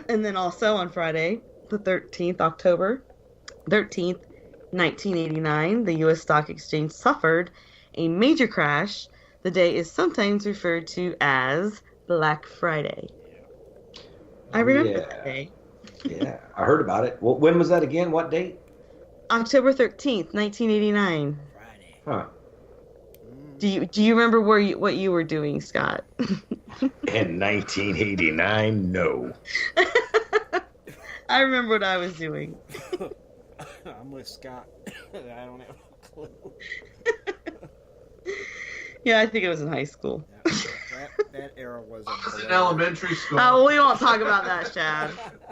and then also on Friday, the 13th, October 13th, 1989, the U.S. Stock Exchange suffered a major crash. The day is sometimes referred to as Black Friday. I remember that day. Yeah, I heard about it. Well, when was that again? What date? October 13th, 1989. Friday. Huh. Do you remember what you were doing, Scott? In 1989, no. I remember what I was doing. I'm with Scott. I don't have a clue. Yeah, I think it was in high school. That era was in elementary school. Oh, we won't talk about that, Shad.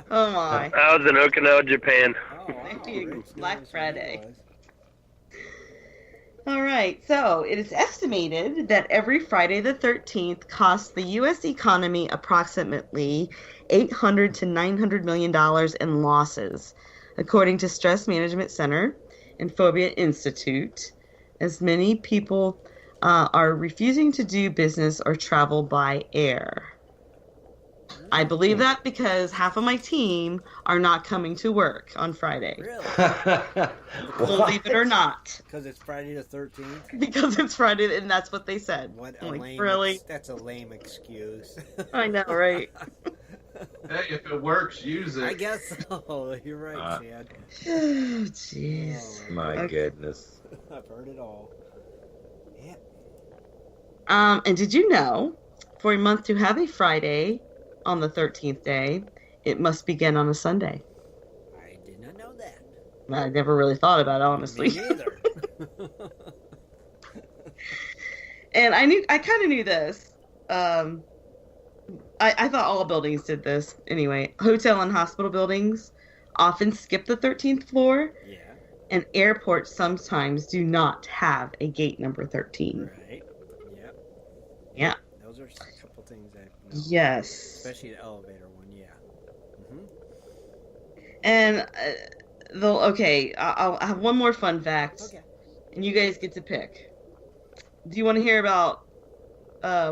Oh my. I was in Okinawa, Japan. Black Friday. All right, so it is estimated that every Friday the 13th costs the U.S. economy approximately $800 to $900 million in losses, according to Stress Management Center and Phobia Institute, as many people are refusing to do business or travel by air. I believe that because half of my team are not coming to work on Friday. Really? Believe it or not. Because it's Friday the 13th? Because it's Friday, and that's what they said. What a like, lame really? That's a lame excuse. I know, right? Hey, if it works, use it. I guess so. You're right, Shad. Oh, jeez. My goodness. I've heard it all. Yeah. And did you know, for a month to have a Friday on the 13th day, it must begin on a Sunday? I did not know that. I never really thought about it, honestly. Me neither. And I kind of knew this. I thought all buildings did this. Anyway, hotel and hospital buildings often skip the 13th floor. Yeah. And airports sometimes do not have a gate number 13. Right. Yep. Yeah. Those are a couple things I know. Yes. Especially the elevator one, yeah. Mm-hmm. And I'll have one more fun fact. Okay. And you guys get to pick. Do you want to hear about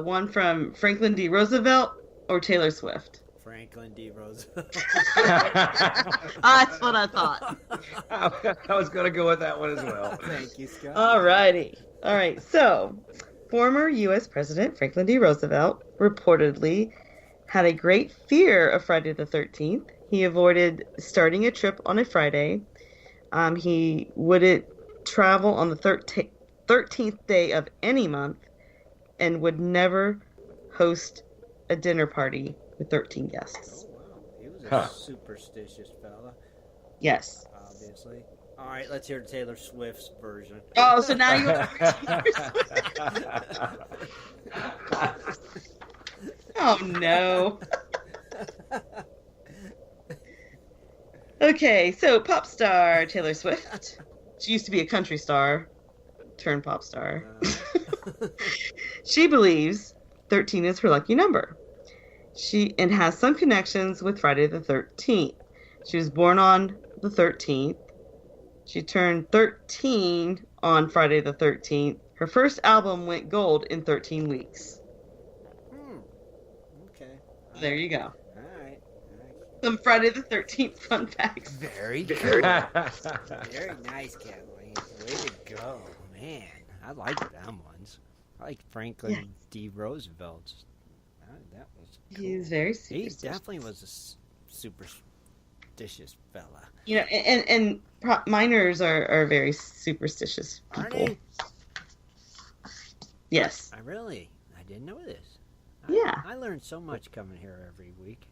one from Franklin D. Roosevelt or Taylor Swift? Franklin D. Roosevelt. That's what I thought. I was going to go with that one as well. Thank you, Scott. Alrighty. All right. So, former U.S. President Franklin D. Roosevelt reportedly had a great fear of Friday the 13th. He avoided starting a trip on a Friday. He wouldn't travel on the 13th day of any month and would never host a dinner party with 13 guests. Oh, wow. He was a superstitious fella, Yes. obviously. All right, let's hear Taylor Swift's version. Oh, so now you want to Oh, no. Okay, so pop star Taylor Swift. She used to be a country star, turned pop star. She believes 13 is her lucky number. She has some connections with Friday the 13th. She was born on the 13th. She turned 13 on Friday the 13th. Her first album went gold in 13 weeks. Okay. There you go. All right. Some Friday the 13th fun facts. Very good. Very nice, Kathleen. Way to go. Man, I like them ones. I like Franklin D. Roosevelt's. That was cool. He's very He superstitious. definitely was a superstitious fella. You know, and miners are very superstitious Aren't people. they? Yes. I didn't know this. Yeah. I learned so much coming here every week.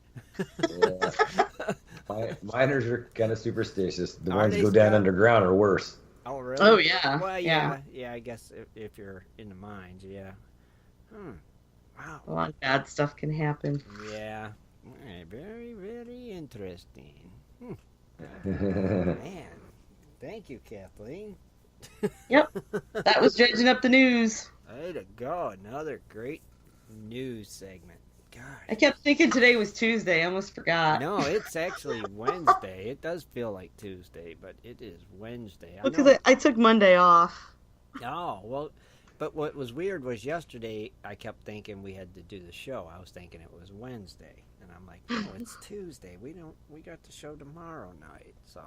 Miners are kind of superstitious. The Are ones they, that go down Scott? underground are worse. Oh, really? Oh, yeah. Well, Yeah. yeah. I guess if you're in the mines, yeah. Wow. A lot of bad stuff can happen. Yeah. Very, very interesting. Man, thank you, Kathleen. Yep. That was dredging up the news. Way to go. Another great news segment. Gosh. I kept thinking today was Tuesday. I almost forgot. No, it's actually Wednesday. It does feel like Tuesday, but it is Wednesday. Because I took Monday off. Oh, well, but what was weird was yesterday I kept thinking we had to do the show. I was thinking it was Wednesday. And I'm like, no, it's Tuesday. We got the show tomorrow night. So,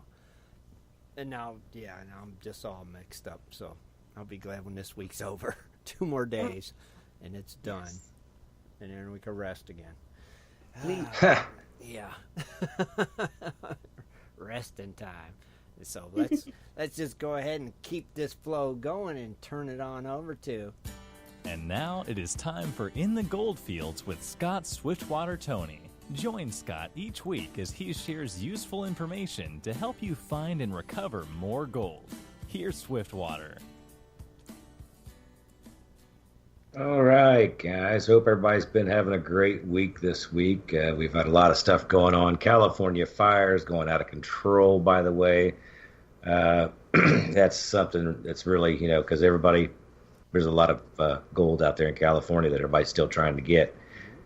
and now I'm just all mixed up. So I'll be glad when this week's over. 2 more days and it's done. and then we can rest again. Yeah. Resting time. So let's just go ahead and keep this flow going and turn it on over to. And now it is time for In the Goldfields with Scott Swiftwater Toney. Join Scott each week as he shares useful information to help you find and recover more gold. Here's Swiftwater. All right, guys. Hope everybody's been having a great week this week. We've had a lot of stuff going on. California fires going out of control, by the way. That's something that's really, because there's a lot of gold out there in California that everybody's still trying to get.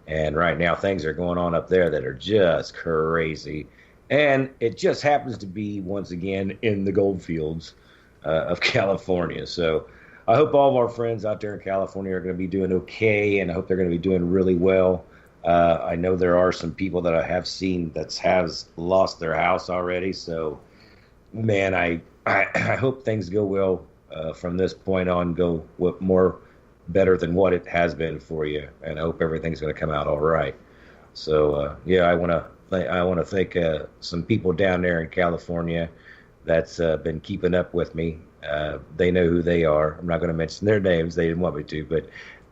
And right now things are going on up there that are just crazy. And it just happens to be, once again, in the gold fields of California. So I hope all of our friends out there in California are going to be doing okay, and I hope they're going to be doing really well. I know there are some people that I have seen that has lost their house already. So, man, I hope things go well from this point on, go more better than what it has been for you, and I hope everything's going to come out all right. So, I want to thank some people down there in California that's been keeping up with me. They know who they are. I'm not going to mention their names. They didn't want me to, but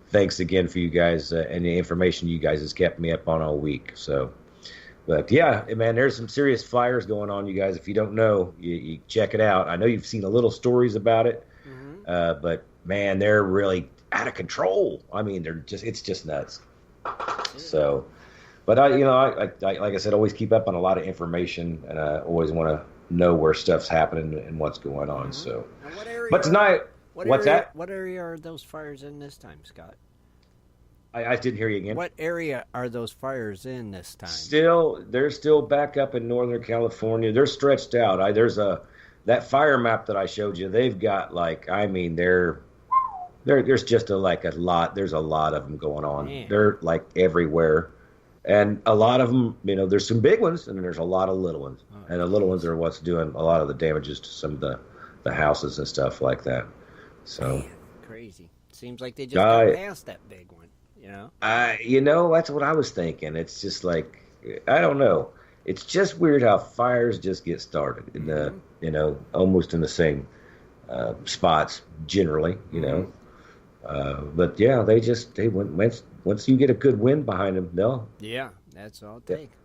thanks again for you guys and the information you guys has kept me up on all week. So, but yeah, man, there's some serious fires going on, you guys. If you don't know, you check it out. I know you've seen a little stories about it, but man, they're really out of control. I mean, it's just nuts. So, but I like I said, always keep up on a lot of information, and I always want to know where stuff's happening and what's going on. So, but tonight, what area are those fires in this time, Scott? I didn't hear you again. What area are those fires in this time? They're still back up in Northern California. They're stretched out. That fire map that I showed you. They've got there's just a lot. There's a lot of them going on. Man. They're like everywhere. And a lot of them, there's some big ones, and then there's a lot of little ones. Oh, and the little ones are what's doing a lot of the damages to some of the houses and stuff like that. So, man, crazy. Seems like they just got past that big one, that's what I was thinking. It's just like, I don't know. It's just weird how fires just get started in the, almost in the same spots generally, But yeah, they went. Once you get a good wind behind them, yeah, that's all it takes.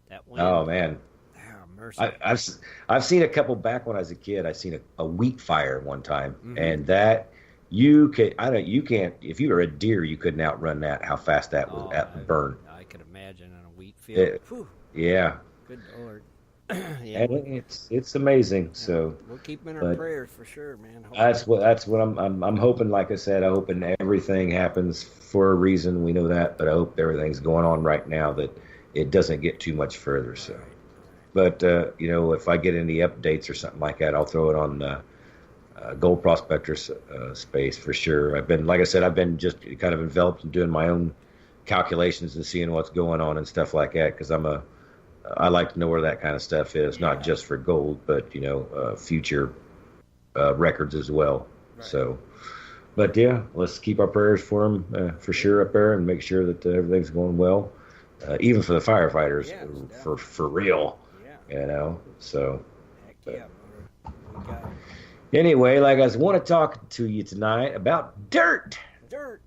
That wind. Oh man, mercy. I've seen a couple back when I was a kid. I seen a wheat fire one time, and that you can't. If you were a deer, you couldn't outrun that. How fast that was burn. I could imagine on a wheat field. Yeah. Good Lord. Yeah, and it's amazing. Yeah. So we'll keep them in our prayers for sure, man. That's what I'm hoping. Like I said, I hope everything happens for a reason. We know that, but I hope everything's going on right now that it doesn't get too much further. So, but if I get any updates or something like that, I'll throw it on Gold Prospectors space for sure. I've been just kind of enveloped in doing my own calculations and seeing what's going on and stuff like that because I like to know where that kind of stuff is, not just for gold, but future records as well. Right. So, but yeah, let's keep our prayers for them for sure up there, and make sure that everything's going well, even for the firefighters, for real. Yeah. So. Heck yeah, brother. Anyway, like I want to talk to you tonight about dirt.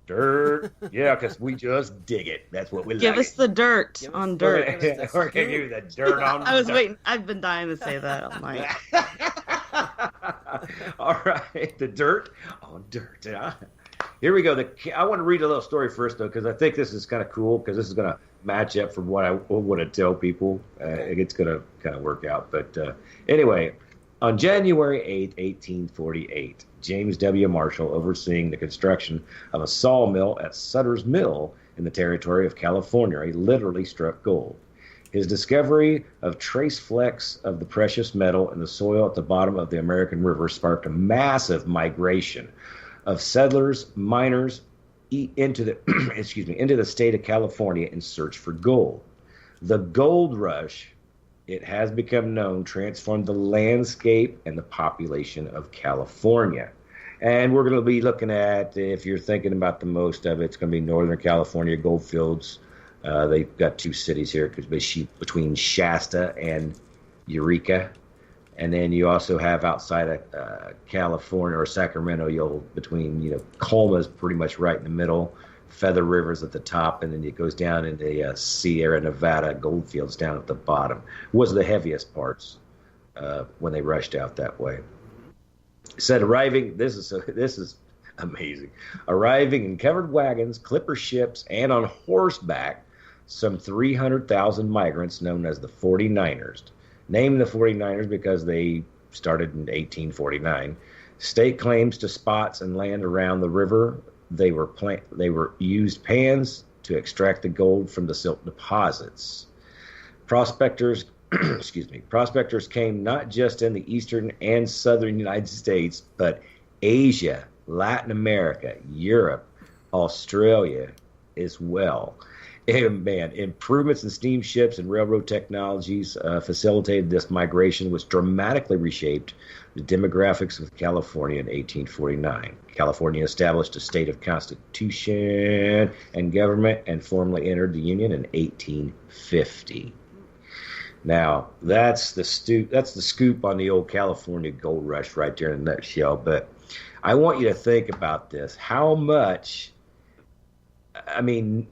Dirt. Yeah, because we just dig it. That's what we Give us the dirt on dirt. We're going to give you the dirt on I was waiting. I've been dying to say that all night. All right, the dirt on dirt. Here we go. I want to read a little story first, though, because I think this is kind of cool, because this is going to match up from what I want to tell people. It's going to kind of work out. But anyway, on January 8, 1848, James W. Marshall, overseeing the construction of a sawmill at Sutter's Mill in the territory of California, he literally struck gold. His discovery of trace flecks of the precious metal in the soil at the bottom of the American River sparked a massive migration of settlers, miners, into the state of California in search for gold. The gold rush, it has become known, transformed the landscape and the population of California. And we're going to be looking at, if you're thinking about the most of it, it's going to be Northern California goldfields. They've got two cities here between Shasta and Eureka. And then you also have outside of California or Sacramento, between, Colma's pretty much right in the middle, Feather River's at the top, and then it goes down into Sierra Nevada goldfields down at the bottom. Was the heaviest parts when they rushed out that way. Said arriving, this is amazing, arriving in covered wagons, clipper ships, and on horseback, some 300,000 migrants known as the 49ers. Named the 49ers because they started in 1849. State claims to spots and land around the river. They were used pans to extract the gold from the silt deposits. Prospectors came not just in the eastern and southern United States, but Asia, Latin America, Europe, Australia as well. And man, improvements in steamships and railroad technologies facilitated this migration, which dramatically reshaped the demographics of California in 1849. California established a state of constitution and government and formally entered the Union in 1850. Now, that's the scoop on the old California gold rush right there in a nutshell. But I want you to think about this. How much,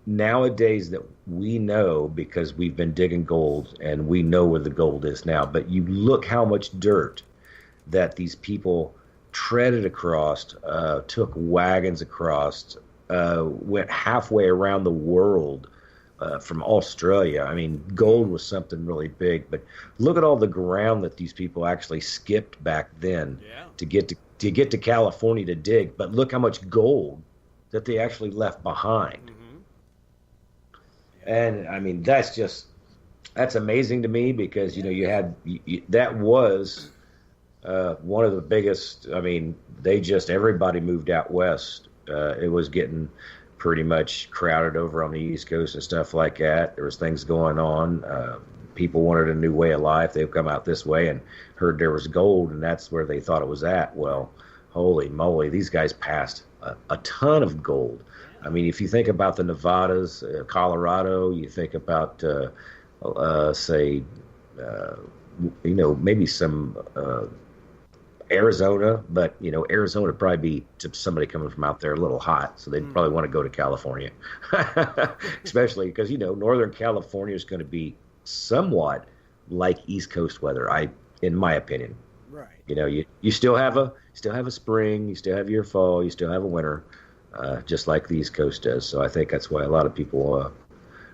nowadays that we know, because we've been digging gold and we know where the gold is now, but you look how much dirt that these people treaded across, took wagons across, went halfway around the world from Australia. Gold was something really big, but look at all the ground that these people actually skipped back then to get to California to dig. But look how much gold that they actually left behind. And that's amazing to me, because that was one of the biggest. Everybody moved out west. It was getting pretty much crowded over on the East Coast and stuff like that. There was things going on. People wanted a new way of life. They've come out this way and heard there was gold, and that's where they thought it was at. Well, holy moly, these guys passed a ton of gold. If you think about the Nevadas, Colorado, you think about, maybe some Arizona, but Arizona would probably be to somebody coming from out there a little hot, so they'd probably want to go to California, especially because Northern California is going to be somewhat like East Coast weather, in my opinion. Right. You still have a spring, you still have your fall, you still have a winter, just like the East Coast does. So I think that's why a lot of people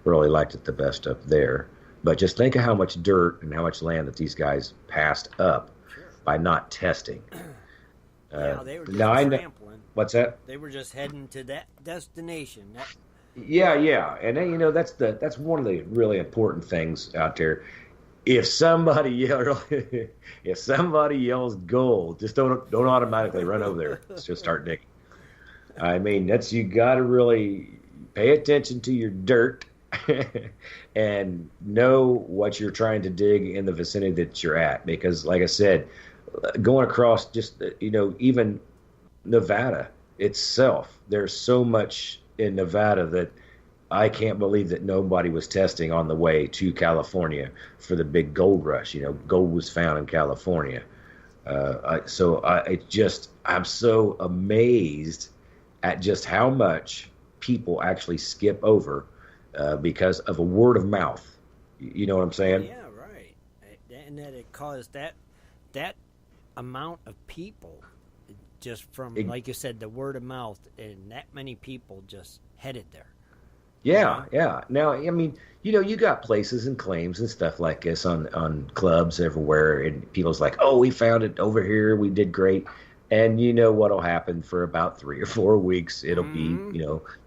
really liked it the best up there. But just think of how much dirt and how much land that these guys passed up by not testing. They were just trampling. What's that? They were just heading to that destination. Yeah, and then, that's one of the really important things out there. If somebody yells gold, just don't automatically run over there. Just start digging. You got to really pay attention to your dirt and know what you're trying to dig in the vicinity that you're at. Because, like I said, going across even Nevada itself, there's so much in Nevada that I can't believe that nobody was testing on the way to California for the big gold rush. Gold was found in California. I'm so amazed at just how much people actually skip over because of a word of mouth. You know what I'm saying? Yeah, right. And that it caused that amount of people just from, like you said, the word of mouth, and that many people just headed there. Yeah. Now, you got places and claims and stuff like this on clubs everywhere, and people's like, oh, we found it over here, we did great. And you know what'll happen for about 3 or 4 weeks? It'll be,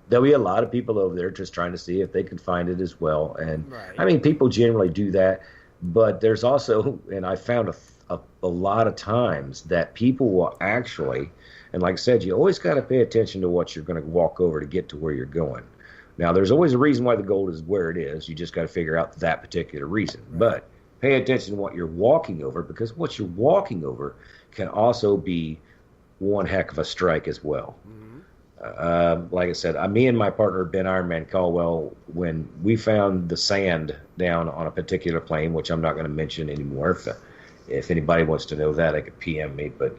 there'll be a lot of people over there just trying to see if they can find it as well. And right. People generally do that, but there's also, and I found a lot of times that people will actually, and like I said, you always got to pay attention to what you're going to walk over to get to where you're going. Now, there's always a reason why the gold is where it is. You just got to figure out that particular reason. Right. But pay attention to what you're walking over, because what you're walking over can also be one heck of a strike as well. Like I said, me and my partner, Ben Ironman Caldwell, when we found the sand down on a particular claim, which I'm not going to mention anymore. If anybody wants to know that, they could PM me. But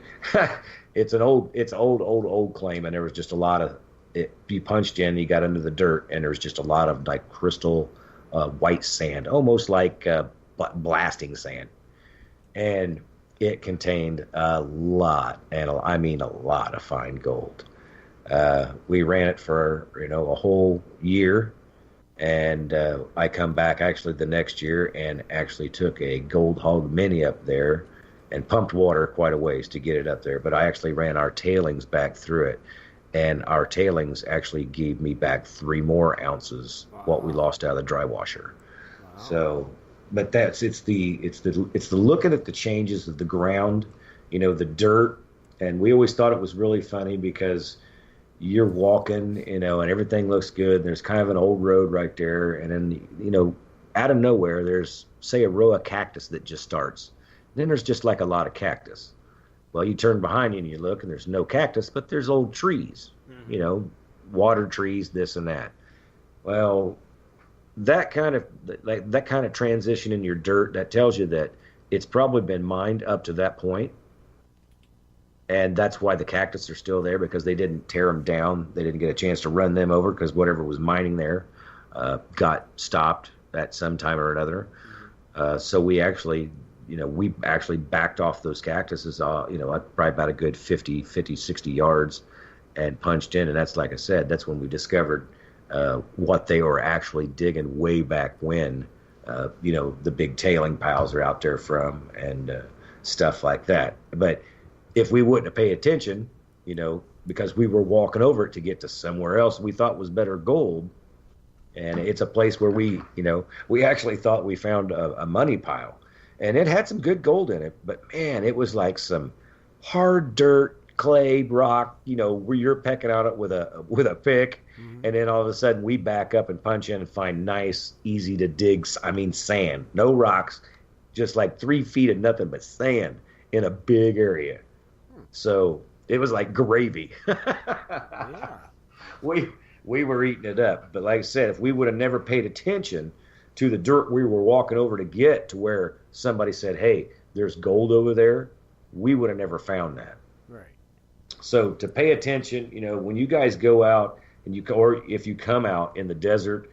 it's old claim, and there was just a lot of it. You punched in, you got into the dirt, and there was just a lot of like crystal white sand, almost like blasting sand, and it contained a lot, and I mean a lot of fine gold. We ran it for a whole year, and I come back actually the next year and actually took a Gold Hog Mini up there and pumped water quite a ways to get it up there. But I actually ran our tailings back through it, and our tailings actually gave me back 3 more ounces what we lost out of the dry washer. Wow. So, but it's the looking at the changes of the ground, the dirt, and we always thought it was really funny because you're walking, and everything looks good. There's kind of an old road right there, and then out of nowhere there's, say, a row of cactus that just starts. Then there's just like a lot of cactus. Well, you turn behind you and you look, and there's no cactus, but there's old trees, water trees, this and that. Well, that kind of transition in your dirt, that tells you that it's probably been mined up to that point. And that's why the cactus are still there, because they didn't tear them down. They didn't get a chance to run them over because whatever was mining there got stopped at some time or another. So we actually backed off those cactuses, probably about a good 50, 60 yards and punched in. And that's, like I said, that's when we discovered what they were actually digging way back when, the big tailing piles are out there from and stuff like that. But if we wouldn't have paid attention, because we were walking over it to get to somewhere else we thought was better gold, and it's a place where we actually thought we found a money pile, and it had some good gold in it, but man, it was like some hard dirt, clay, rock, where you're pecking on it with a pick, and then all of a sudden we back up and punch in and find nice, easy to dig, sand, no rocks, just like 3 feet of nothing but sand in a big area. So it was like gravy. Yeah. We were eating it up. But like I said, if we would have never paid attention to the dirt we were walking over to get to where somebody said, hey, there's gold over there, we would have never found that. Right. So to pay attention, when you guys go out or if you come out in the desert,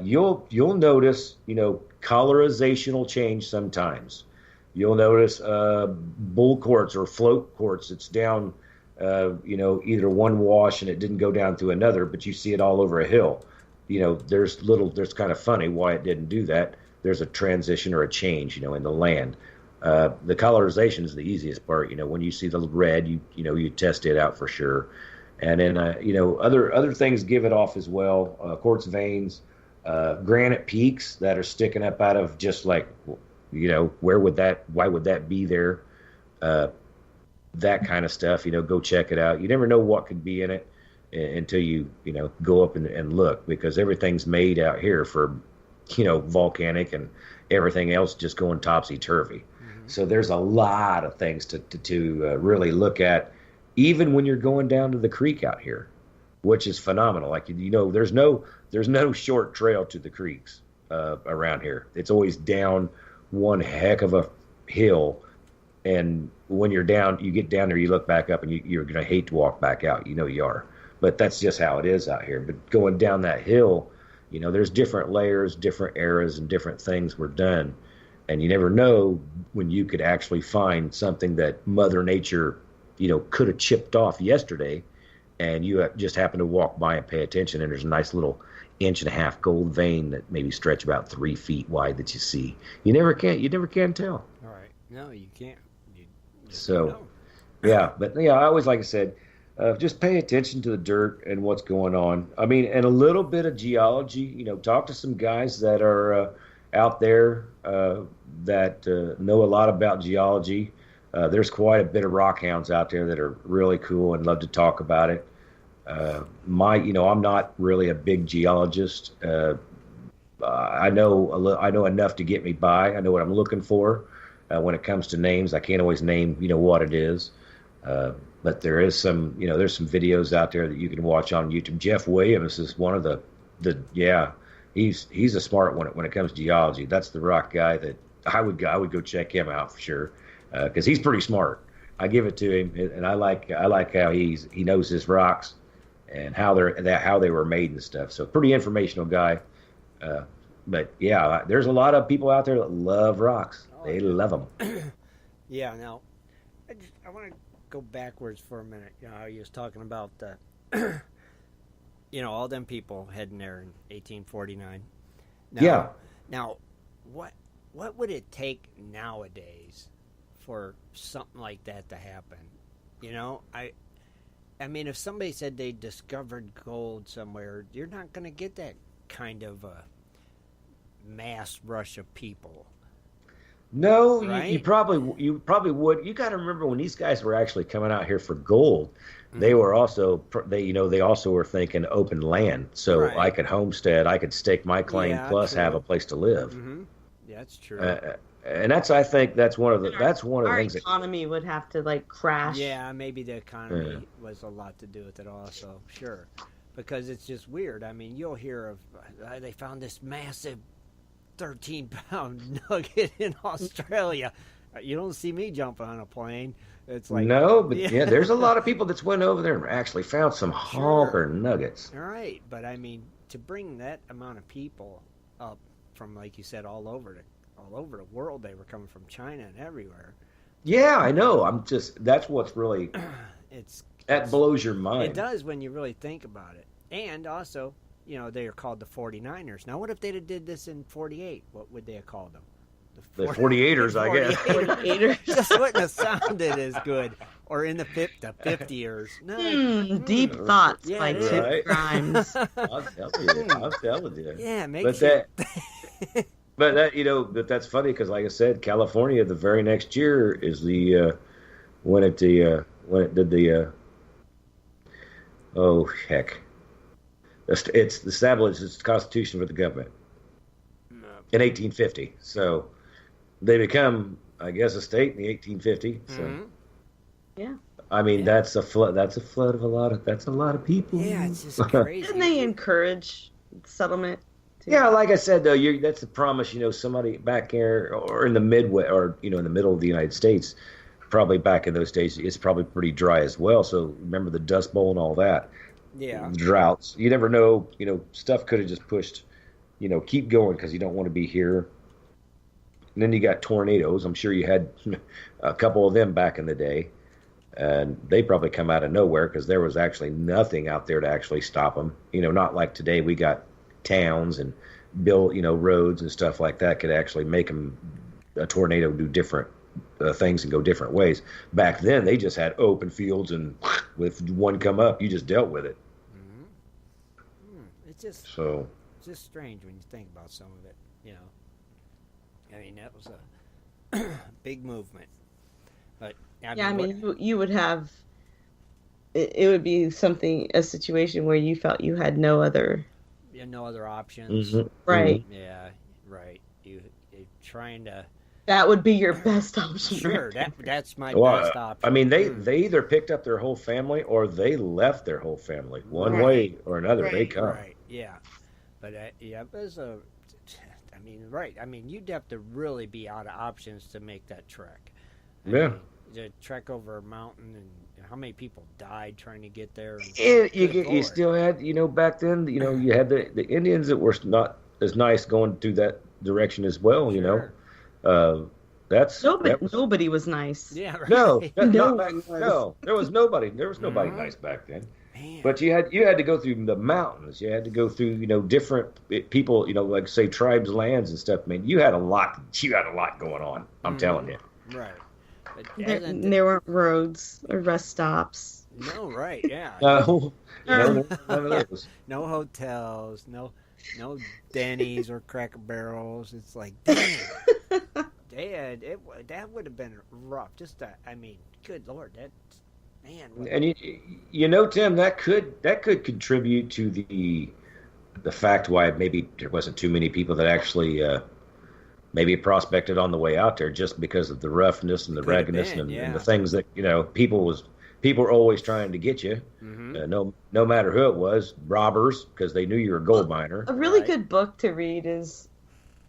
you'll notice, colorization change sometimes. You'll notice bull quartz or float quartz that's down, either one wash and it didn't go down through another, but you see it all over a hill. There's kind of funny why it didn't do that. There's a transition or a change, in the land. The colorization is the easiest part. When you see the red, you test it out for sure. And then, other things give it off as well. Quartz veins, granite peaks that are sticking up out of just like, why would that be there? That kind of stuff, go check it out. You never know what could be in it until you go up and look, because everything's made out here for, volcanic and everything else just going topsy-turvy. Mm-hmm. So there's a lot of things to really look at, even when you're going down to the creek out here, which is phenomenal. Like, there's no short trail to the creeks around here. It's always down one heck of a hill, and when you're down, you get down there, you look back up, and you're going to hate to walk back out. You are, but that's just how it is out here. But going down that hill, there's different layers, different eras, and different things were done, and you never know when you could actually find something that Mother Nature, could have chipped off yesterday, and you just happen to walk by and pay attention, and there's a nice little 1.5-inch gold vein that maybe stretch about 3 feet wide that you see. You never can tell. All right. No, you can't. Yeah, but I always, like I said, just pay attention to the dirt and what's going on. I mean, and a little bit of geology, talk to some guys that are out there that know a lot about geology. There's quite a bit of rock hounds out there that are really cool and love to talk about it. I'm not really a big geologist. I know enough to get me by. I know what I'm looking for. When it comes to names, I can't always name, what it is. But there is some, there's some videos out there that you can watch on YouTube. Jeff Williams is one of the he's a smart one when it comes to geology. That's the rock guy that I would go check him out for sure, because he's pretty smart. I give it to him, and I like how he knows his rocks and how they were made and stuff. So pretty informational guy. But yeah, there's a lot of people out there that love rocks. They love them. Yeah. Now, I want to go backwards for a minute. You was talking about all them people heading there in 1849. Now, what would it take nowadays for something like that to happen? I mean, if somebody said they discovered gold somewhere, you're not going to get that kind of a mass rush of people. No, right? you probably would. You got to remember when these guys were actually coming out here for gold, they were also they also were thinking open land, so right. I could homestead, I could stake my claim, plus have a place to live. Mm-hmm. Yeah, that's true. And I think that's one of the things. Our economy would have to crash. Yeah, maybe the economy was a lot to do with it also. Sure, because it's just weird. I mean, you'll hear of they found this massive 13-pound nugget in Australia. You don't see me jumping on a plane. It's like no, but yeah, there's a lot of people that's went over there and actually found some honker nuggets. All right, but I mean, to bring that amount of people up from, like you said, all over the world, they were coming from China and everywhere. Yeah, I know. That's what's really that blows your mind. It does when you really think about it. And also, they are called the 49ers. Now, what if they did this in 48? What would they have called them? The 48ers, I guess. 48ers. Just wouldn't have sounded as good. Or in the 50ers. No. Deep thoughts by Chip Right. Grimes. I'll tell you. Yeah, But that's funny because, like I said, California the very next year is when it did the it's established its constitution for the government in 1850. So they become, I guess, a state in the 1850. So Mm-hmm. Yeah. I mean, that's a flood of a lot of people. Yeah, it's just crazy. Didn't they encourage settlement? Yeah, like I said, though, that's the promise. Somebody back here or in the Midwest or, in the middle of the United States, probably back in those days, it's probably pretty dry as well. So remember the Dust Bowl and all that. Yeah. The droughts. You never know. Stuff could have just pushed, keep going because you don't want to be here. And then you got tornadoes. I'm sure you had a couple of them back in the day. And they probably come out of nowhere because there was actually nothing out there to actually stop them. Not like today we got towns and build, roads and stuff like that could actually make a tornado do different things and go different ways. Back then, they just had open fields, and with one come up, you just dealt with it. Mm-hmm. It's just strange when you think about some of it. I mean, that was a big movement. But you would have. It would be a situation where you felt you had no other. No other options. Mm-hmm. Right. Yeah, right. You're trying to. That would be your best option. Sure, that's my best option. I mean, they either picked up their whole family or they left their whole family. One way or another, they come. Right, yeah. But, it was right. I mean, you'd have to really be out of options to make that trek. I mean, to trek over a mountain, and how many people died trying to get there? You still had, back then, you had the Indians that were not as nice going through that direction as well, Sure. Nobody was nice. Yeah, right. No, there was nobody. There was nobody nice back then. Man. But you had to go through the mountains. You had to go through different people. Like say tribes, lands and stuff. I mean, you had a lot. You had a lot going on. I'm telling you. Right. But There weren't roads or rest stops. No, right? Yeah. None of those. No hotels. No Denny's or Cracker Barrels. It's like, damn. That would have been rough. Good Lord, And Tim, that could contribute to the fact why maybe there wasn't too many people that actually maybe prospected on the way out there, just because of the roughness and the ruggedness and the things that people was people are always trying to get you. No matter who it was, robbers, because they knew you were a gold miner. A really good book to read is,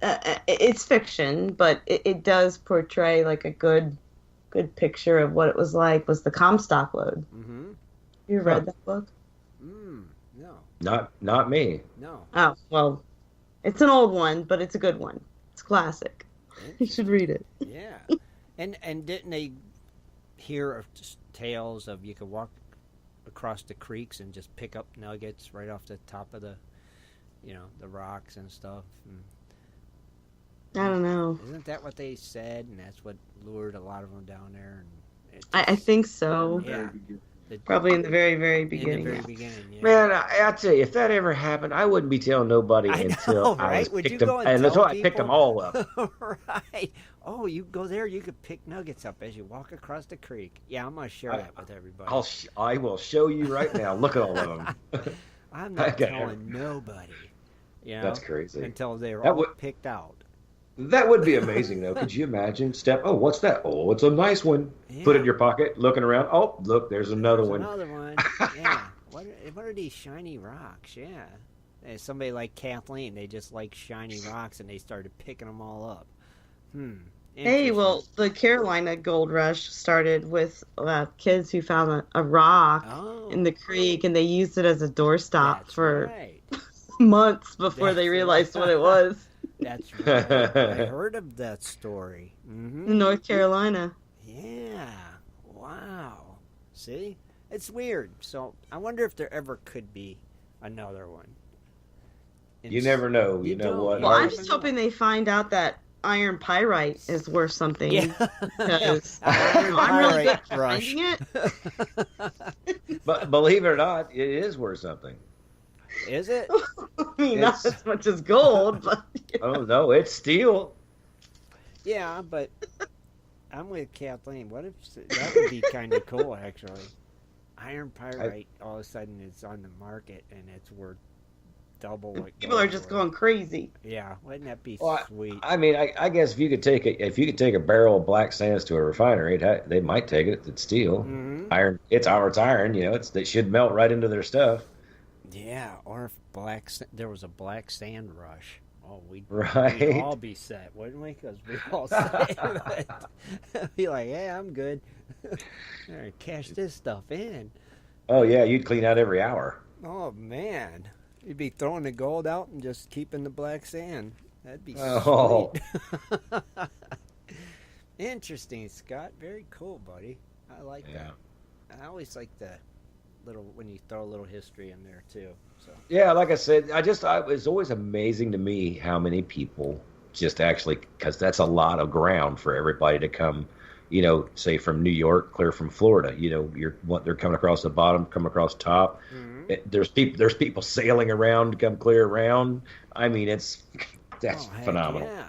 it's fiction, but it does portray like a good picture of what it was like, was the Comstock Lode. You read that book? No. Not me. No. Oh, well, it's an old one, but it's a good one. It's classic. You should read it. Yeah. And didn't they hear of tales of you could walk across the creeks and just pick up nuggets right off the top of the rocks and stuff? I don't know. Isn't that what they said? And that's what lured a lot of them down there? And I think so. Yeah. Probably in the very, very beginning. In the very beginning, yeah. Man, I'll tell you, if that ever happened, I wouldn't be telling nobody until I Would picked you them. go And that's tell why I picked them all up. Right. Oh, you go there, you could pick nuggets up as you walk across the creek. Yeah, I'm going to share that with everybody. I will show you right now. Look at all of them. I'm not telling nobody. That's crazy. Until they're all picked out. That would be amazing, though. Could you imagine? What's that? Oh, it's a nice one. Yeah. Put it in your pocket, looking around. Oh, look, there's another one. Another one. Yeah. What are these shiny rocks? Yeah. And somebody like Kathleen, they just like shiny rocks, and they started picking them all up. Hey, well, the Carolina Gold Rush started with kids who found a rock in the creek, and they used it as a doorstop for months before they realized what it was. That's right. I heard of that story. In North Carolina. Yeah. Wow. See? It's weird. So I wonder if there ever could be another one. You never know. You know what? Well, I'm just hoping they find out that iron pyrite is worth something. Yeah. Because I'm really good at finding it. But believe it or not, it is worth something. Is it? I mean, not as much as gold, but... Oh, no, it's steel. Yeah, but I'm with Kathleen. What if that would be kind of cool, actually? Iron pyrite, all of a sudden, it's on the market, and it's worth double what people are just going crazy. Yeah, wouldn't that be sweet? I mean, I guess if you could take a barrel of black sands to a refinery, they might take it. It's steel. Iron. It's iron. They should melt right into their stuff. Yeah, or if there was a black sand rush. Oh, we'd all be set, wouldn't we? Because we all say be like, yeah, I'm good. All right, cash this stuff in. Oh, yeah, you'd clean out every hour. Oh, man. You'd be throwing the gold out and just keeping the black sand. That'd be sweet. Interesting, Scott. Very cool, buddy. I like that. I always like the when you throw a little history in there too. So yeah, like I said, it's always amazing to me how many people just actually, because that's a lot of ground for everybody to come, say from New York, clear from Florida. They're coming across the bottom, coming across top. There's people sailing around to come clear around. I mean, that's phenomenal. Yeah,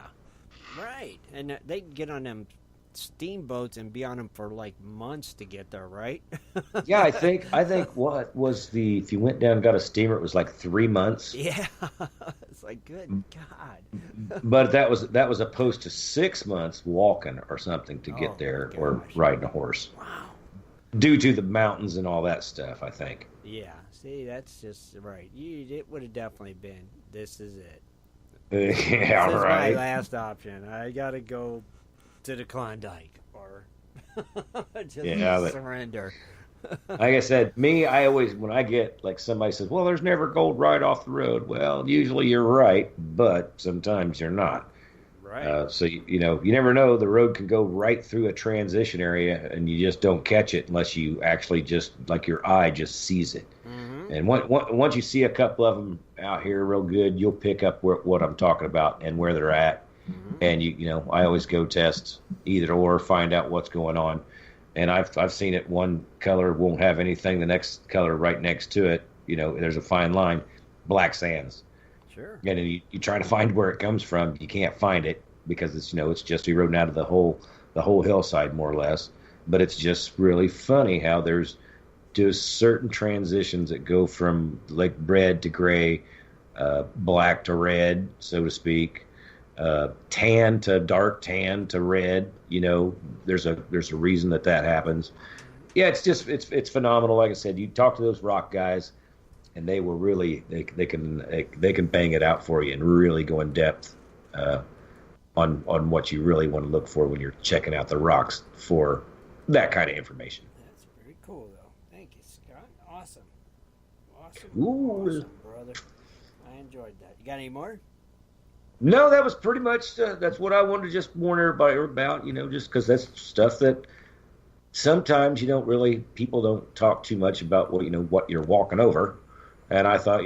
right. And they get on them steamboats and be on them for like months to get there, right? Yeah, I think what was if you went down and got a steamer, it was like 3 months. Yeah, it's like, good God. But that was opposed to 6 months walking or something to get there, or riding a horse. Wow. Due to the mountains and all that stuff, I think. Yeah, see, that's just right. It would have definitely been, this is it. Yeah, this is right. my last option. I gotta go to the Klondike, or just surrender. Like I said, I always, when I get, like, somebody says, well, there's never gold right off the road. Well, usually you're right, but sometimes you're not. Right. So, you never know. The road can go right through a transition area, and you just don't catch it unless you actually just, like, your eye just sees it. And once you see a couple of them out here real good, you'll pick up what I'm talking about and where they're at. And I always go test either or, find out what's going on. And I've seen it. One color won't have anything. The next color right next to it, there's a fine line, black sands. Sure. And you try to find where it comes from. You can't find it because it's just eroding out of the whole hillside more or less. But it's just really funny how there's just certain transitions that go from like red to gray, black to red, so to speak. Tan to dark tan to red, there's a reason that happens. Yeah, it's phenomenal. Like I said, you talk to those rock guys, and they will really they can bang it out for you and really go in depth on what you really want to look for when you're checking out the rocks for that kind of information. That's pretty cool, though. Thank you, Scott. Awesome, Ooh. awesome, brother. I enjoyed that. You got any more? No, that was pretty much that's what I wanted to just warn everybody about. Just because that's stuff that sometimes people don't talk too much about what you're walking over. And I thought,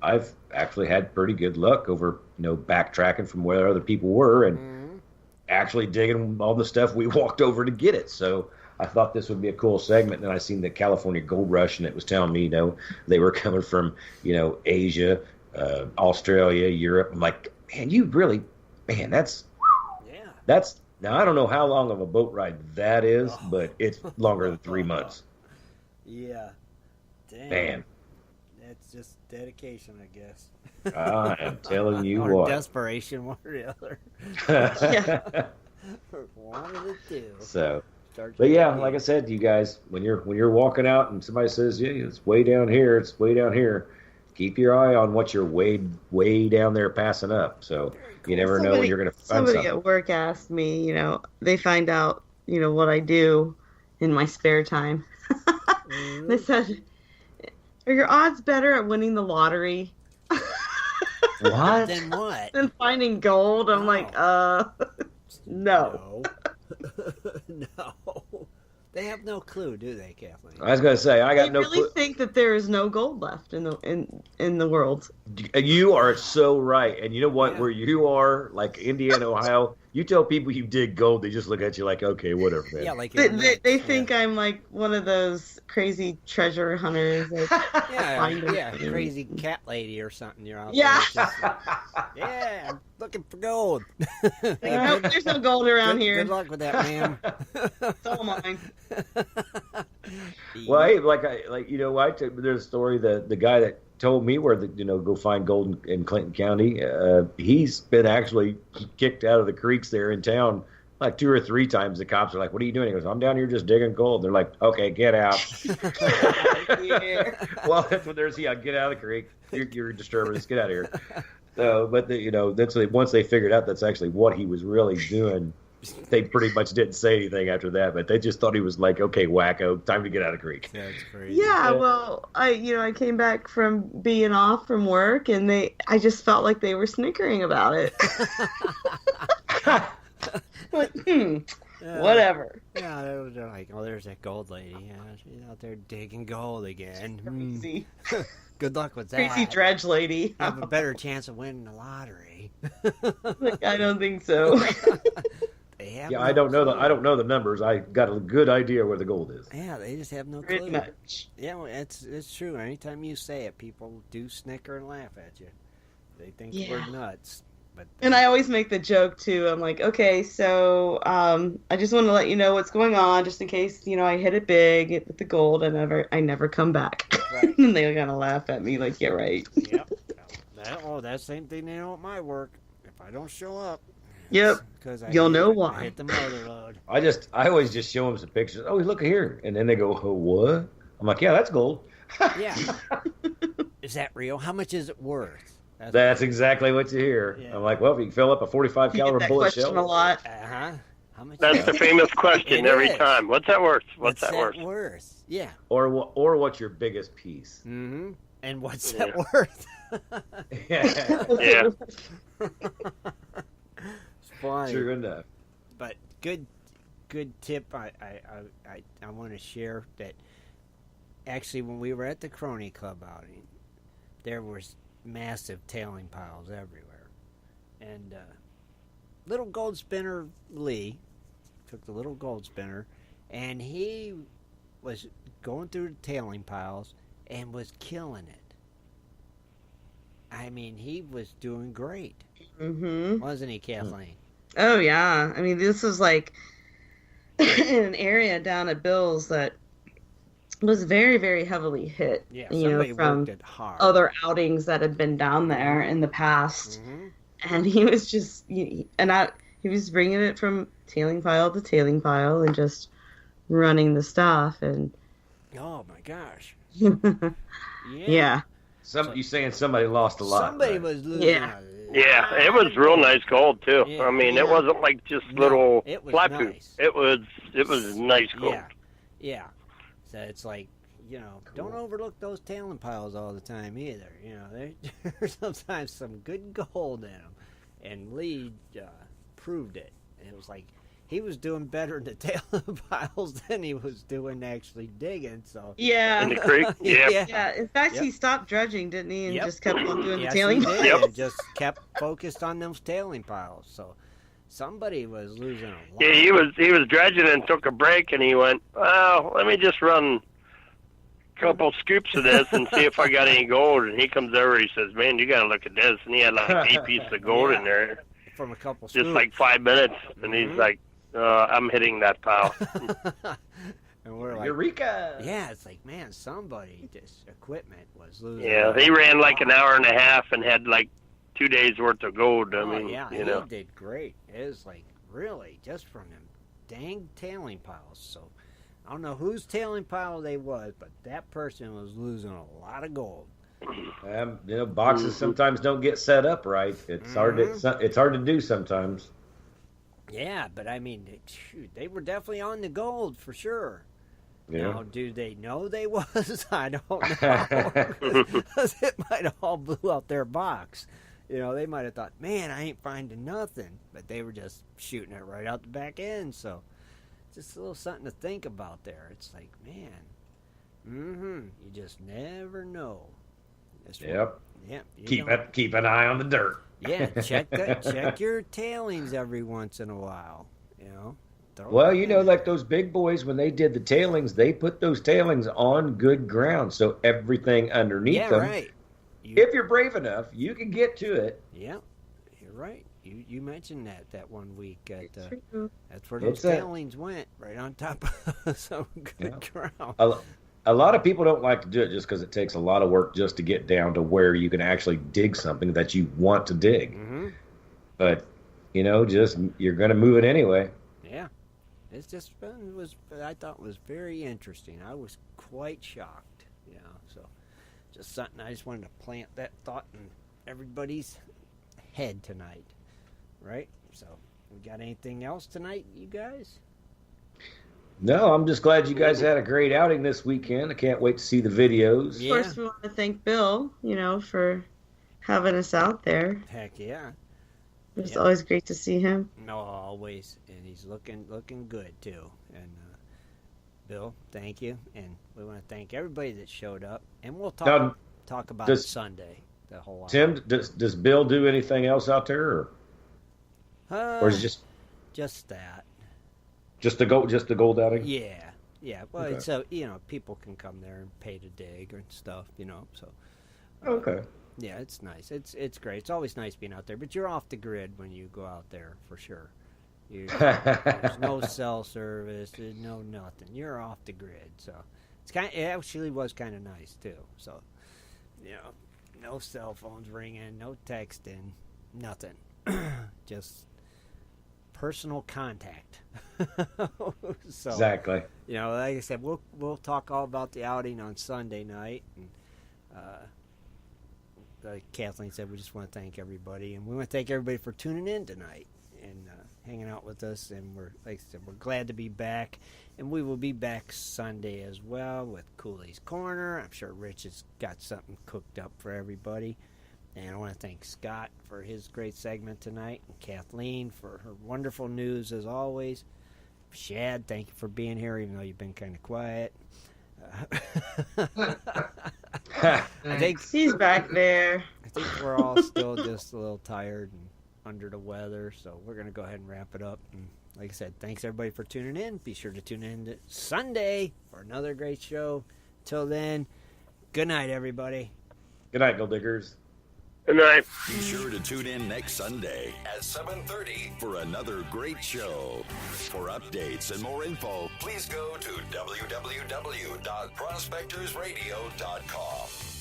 I've actually had pretty good luck over, backtracking from where other people were and actually digging all the stuff we walked over to get it. So I thought this would be a cool segment. And I seen the California Gold Rush, and it was telling me, they were coming from, Asia, Australia, Europe. I'm like, that's now I don't know how long of a boat ride that is, but it's longer than 3 months. Yeah. Damn. Man. That's just dedication, I guess. I am telling you or what. Desperation, one or the other. Yeah. One of the two. So, but yeah, like I said, you guys, when you're walking out and somebody says, yeah, it's way down here, keep your eye on what you're way down there passing up. So you never know when you're going to find somebody something. At work asked me, they find out, what I do in my spare time. They said, are your odds better at winning the lottery? What? Then what? Than finding gold? I'm like, no. No. They have no clue, do they, Kathleen? I was going to say, I got no clue. They really clue. think that there is no gold left in the world. You are so right. And you know what? Yeah. Where you are, like Indiana, Ohio, you tell people you dig gold, they just look at you like, okay, whatever, man. Yeah, like they think I'm like one of those crazy treasure hunters. Crazy cat lady or something. You're out there. Yeah, I'm looking for gold. There's no gold around here. Good luck with that, ma'am. It's all mine. Well, hey, there's a story the guy that told me where go find gold in Clinton County. He's been actually kicked out of the creeks there in town like 2 or 3 times. The cops are like, "What are you doing?" He goes, "I'm down here just digging gold." They're like, "Okay, get out." Well, that's what there's. Yeah, get out of the creek. You're a disturbance. Get out of here. So, but that's once they figured out that's actually what he was really doing. They pretty much didn't say anything after that, but they just thought he was like, "Okay, wacko, time to get out of the creek." That's crazy. Yeah, well, I came back from being off from work, and I just felt like they were snickering about it. Whatever. Yeah, they're like, "Oh, there's that gold lady. Yeah, she's out there digging gold again." Crazy. Good luck with that. Crazy dredge lady. Have a better chance of winning the lottery. I don't think so. I don't know the numbers. I got a good idea where the gold is. Yeah, they just have no clue. Pretty much. Yeah, well, it's true. Anytime you say it, people do snicker and laugh at you. They think we're nuts. And I always make the joke too. I'm like, okay, so I just want to let you know what's going on, just in case I hit it big with the gold. I never come back. Right. And they kind of laugh at me like, yeah, right. Yep. That the same thing they know at my work. If I don't show up. Yep. You'll know why. I hit the motor load. I always just show them some pictures. Oh, look here, and then they go, "Oh, what?" I'm like, "Yeah, that's gold." Yeah. Is that real? How much is it worth? That's exactly what you hear. Yeah. I'm like, well, if you can fill up a 45 caliber bullet shell. A lot. How much? That's the famous question every time. What's that worth? What's that worth? Yeah. Or what's your biggest piece? Mm-hmm. And what's that worth? Yeah. Funny. True enough. But good tip I want to share that actually when we were at the Crony Club outing, there was massive tailing piles everywhere. And little gold spinner Lee took the little gold spinner and he was going through the tailing piles and was killing it. I mean, he was doing great. Mm-hmm. Wasn't he, Kathleen? Oh, yeah. I mean, this was like in an area down at Bill's that was very, very heavily hit. Yeah, from worked it hard. Other outings that had been down there in the past. Mm-hmm. And he was just, he was bringing it from tailing pile to tailing pile and just running the stuff, and Oh my gosh. yeah. You saying somebody lost a lot? Somebody right? was losing. Yeah. Yeah, it was real nice gold too. Yeah. I mean, it wasn't like just No, little it was flat nice. It was nice gold. Yeah. So it's like, don't overlook those tailing piles all the time either. There's sometimes some good gold in them. And Lee proved it. It was like he was doing better in the tailing piles than he was doing actually digging. So Yeah. In the creek. Yeah. Yeah. In fact, Yep. he stopped dredging, didn't he? And Yep. just kept on doing yes, the tailing. he did. Yep. And just kept focused on those tailing piles. So somebody was losing a lot. Yeah, he was dredging and took a break, and he went, "Well, let me just run a couple scoops of this and see if I got any gold." And he comes over, he says, "Man, you got to look at this." And he had like 8 pieces of gold in there, From a couple just scoops. like 5 minutes. And he's like, "I'm hitting that pile." And we're like, Eureka! yeah, it's like, man, somebody, this equipment was losing. Yeah, he ran like an hour and a half and had like 2 days worth of gold. I mean, yeah, you know. he did great. It was like, really, just from them dang tailing piles. So, I don't know whose tailing pile they was, but that person was losing a lot of gold. Boxes sometimes don't get set up right. It's hard to do sometimes. Yeah, but I mean, they were definitely on the gold for sure. Yeah. Now, do they know they was? I don't know. 'Cause it might have all blew out their box. They might have thought, man, I ain't finding nothing. But they were just shooting it right out the back end. So, just a little something to think about there. It's like, man, you just never know. Yep. Yeah. Keep an eye on the dirt. Yeah, check your tailings every once in a while. Well, like those big boys, when they did the tailings, they put those tailings on good ground, so everything underneath them. Right. If you're brave enough, you can get to it. Yeah, you're right. You mentioned that one week. True. That's where those tailings went, right on top of some good ground. A lot of people don't like to do it just because it takes a lot of work just to get down to where you can actually dig something that you want to dig. Mm-hmm. But, just you're going to move it anyway. Yeah. It's just fun. I thought was very interesting. I was quite shocked. So just something I just wanted to plant that thought in everybody's head tonight. Right? So, we got anything else tonight, you guys? No, I'm just glad you guys had a great outing this weekend. I can't wait to see the videos. Yeah. Of course, we want to thank Bill, for having us out there. Heck yeah. It's always great to see him. No, always, and he's looking good too. And Bill, thank you, and we want to thank everybody that showed up. And we'll talk about it Sunday, the whole. Tim, does Bill do anything else out there, or is it just that? Just the gold outing? Yeah. Well, Okay. so people can come there and pay to dig and stuff. So. Okay. Yeah, it's nice. It's great. It's always nice being out there, but you're off the grid when you go out there for sure. There's no cell service. There's no nothing. You're off the grid, so it actually was kind of nice too. So, no cell phones ringing, no texting, nothing. Just personal contact. So, exactly. Like I said, we'll talk all about the outing on Sunday night, and like Kathleen said, we just want to thank everybody, and we want to thank everybody for tuning in tonight and hanging out with us. And we're glad to be back, and we will be back Sunday as well with Cooley's Corner. I'm sure Rich has got something cooked up for everybody, and I want to thank Scott for his great segment tonight, and Kathleen for her wonderful news as always. Shad, thank you for being here, even though you've been kind of quiet. I think He's back there. I think we're all still just a little tired and under the weather, so we're going to go ahead and wrap it up. And like I said, thanks everybody for tuning in. Be sure to tune in Sunday for another great show. Till then, good night, everybody. Good night, Gold Diggers. Good night. Be sure to tune in next Sunday at 7:30 for another great show. For updates and more info, please go to www.prospectorsradio.com.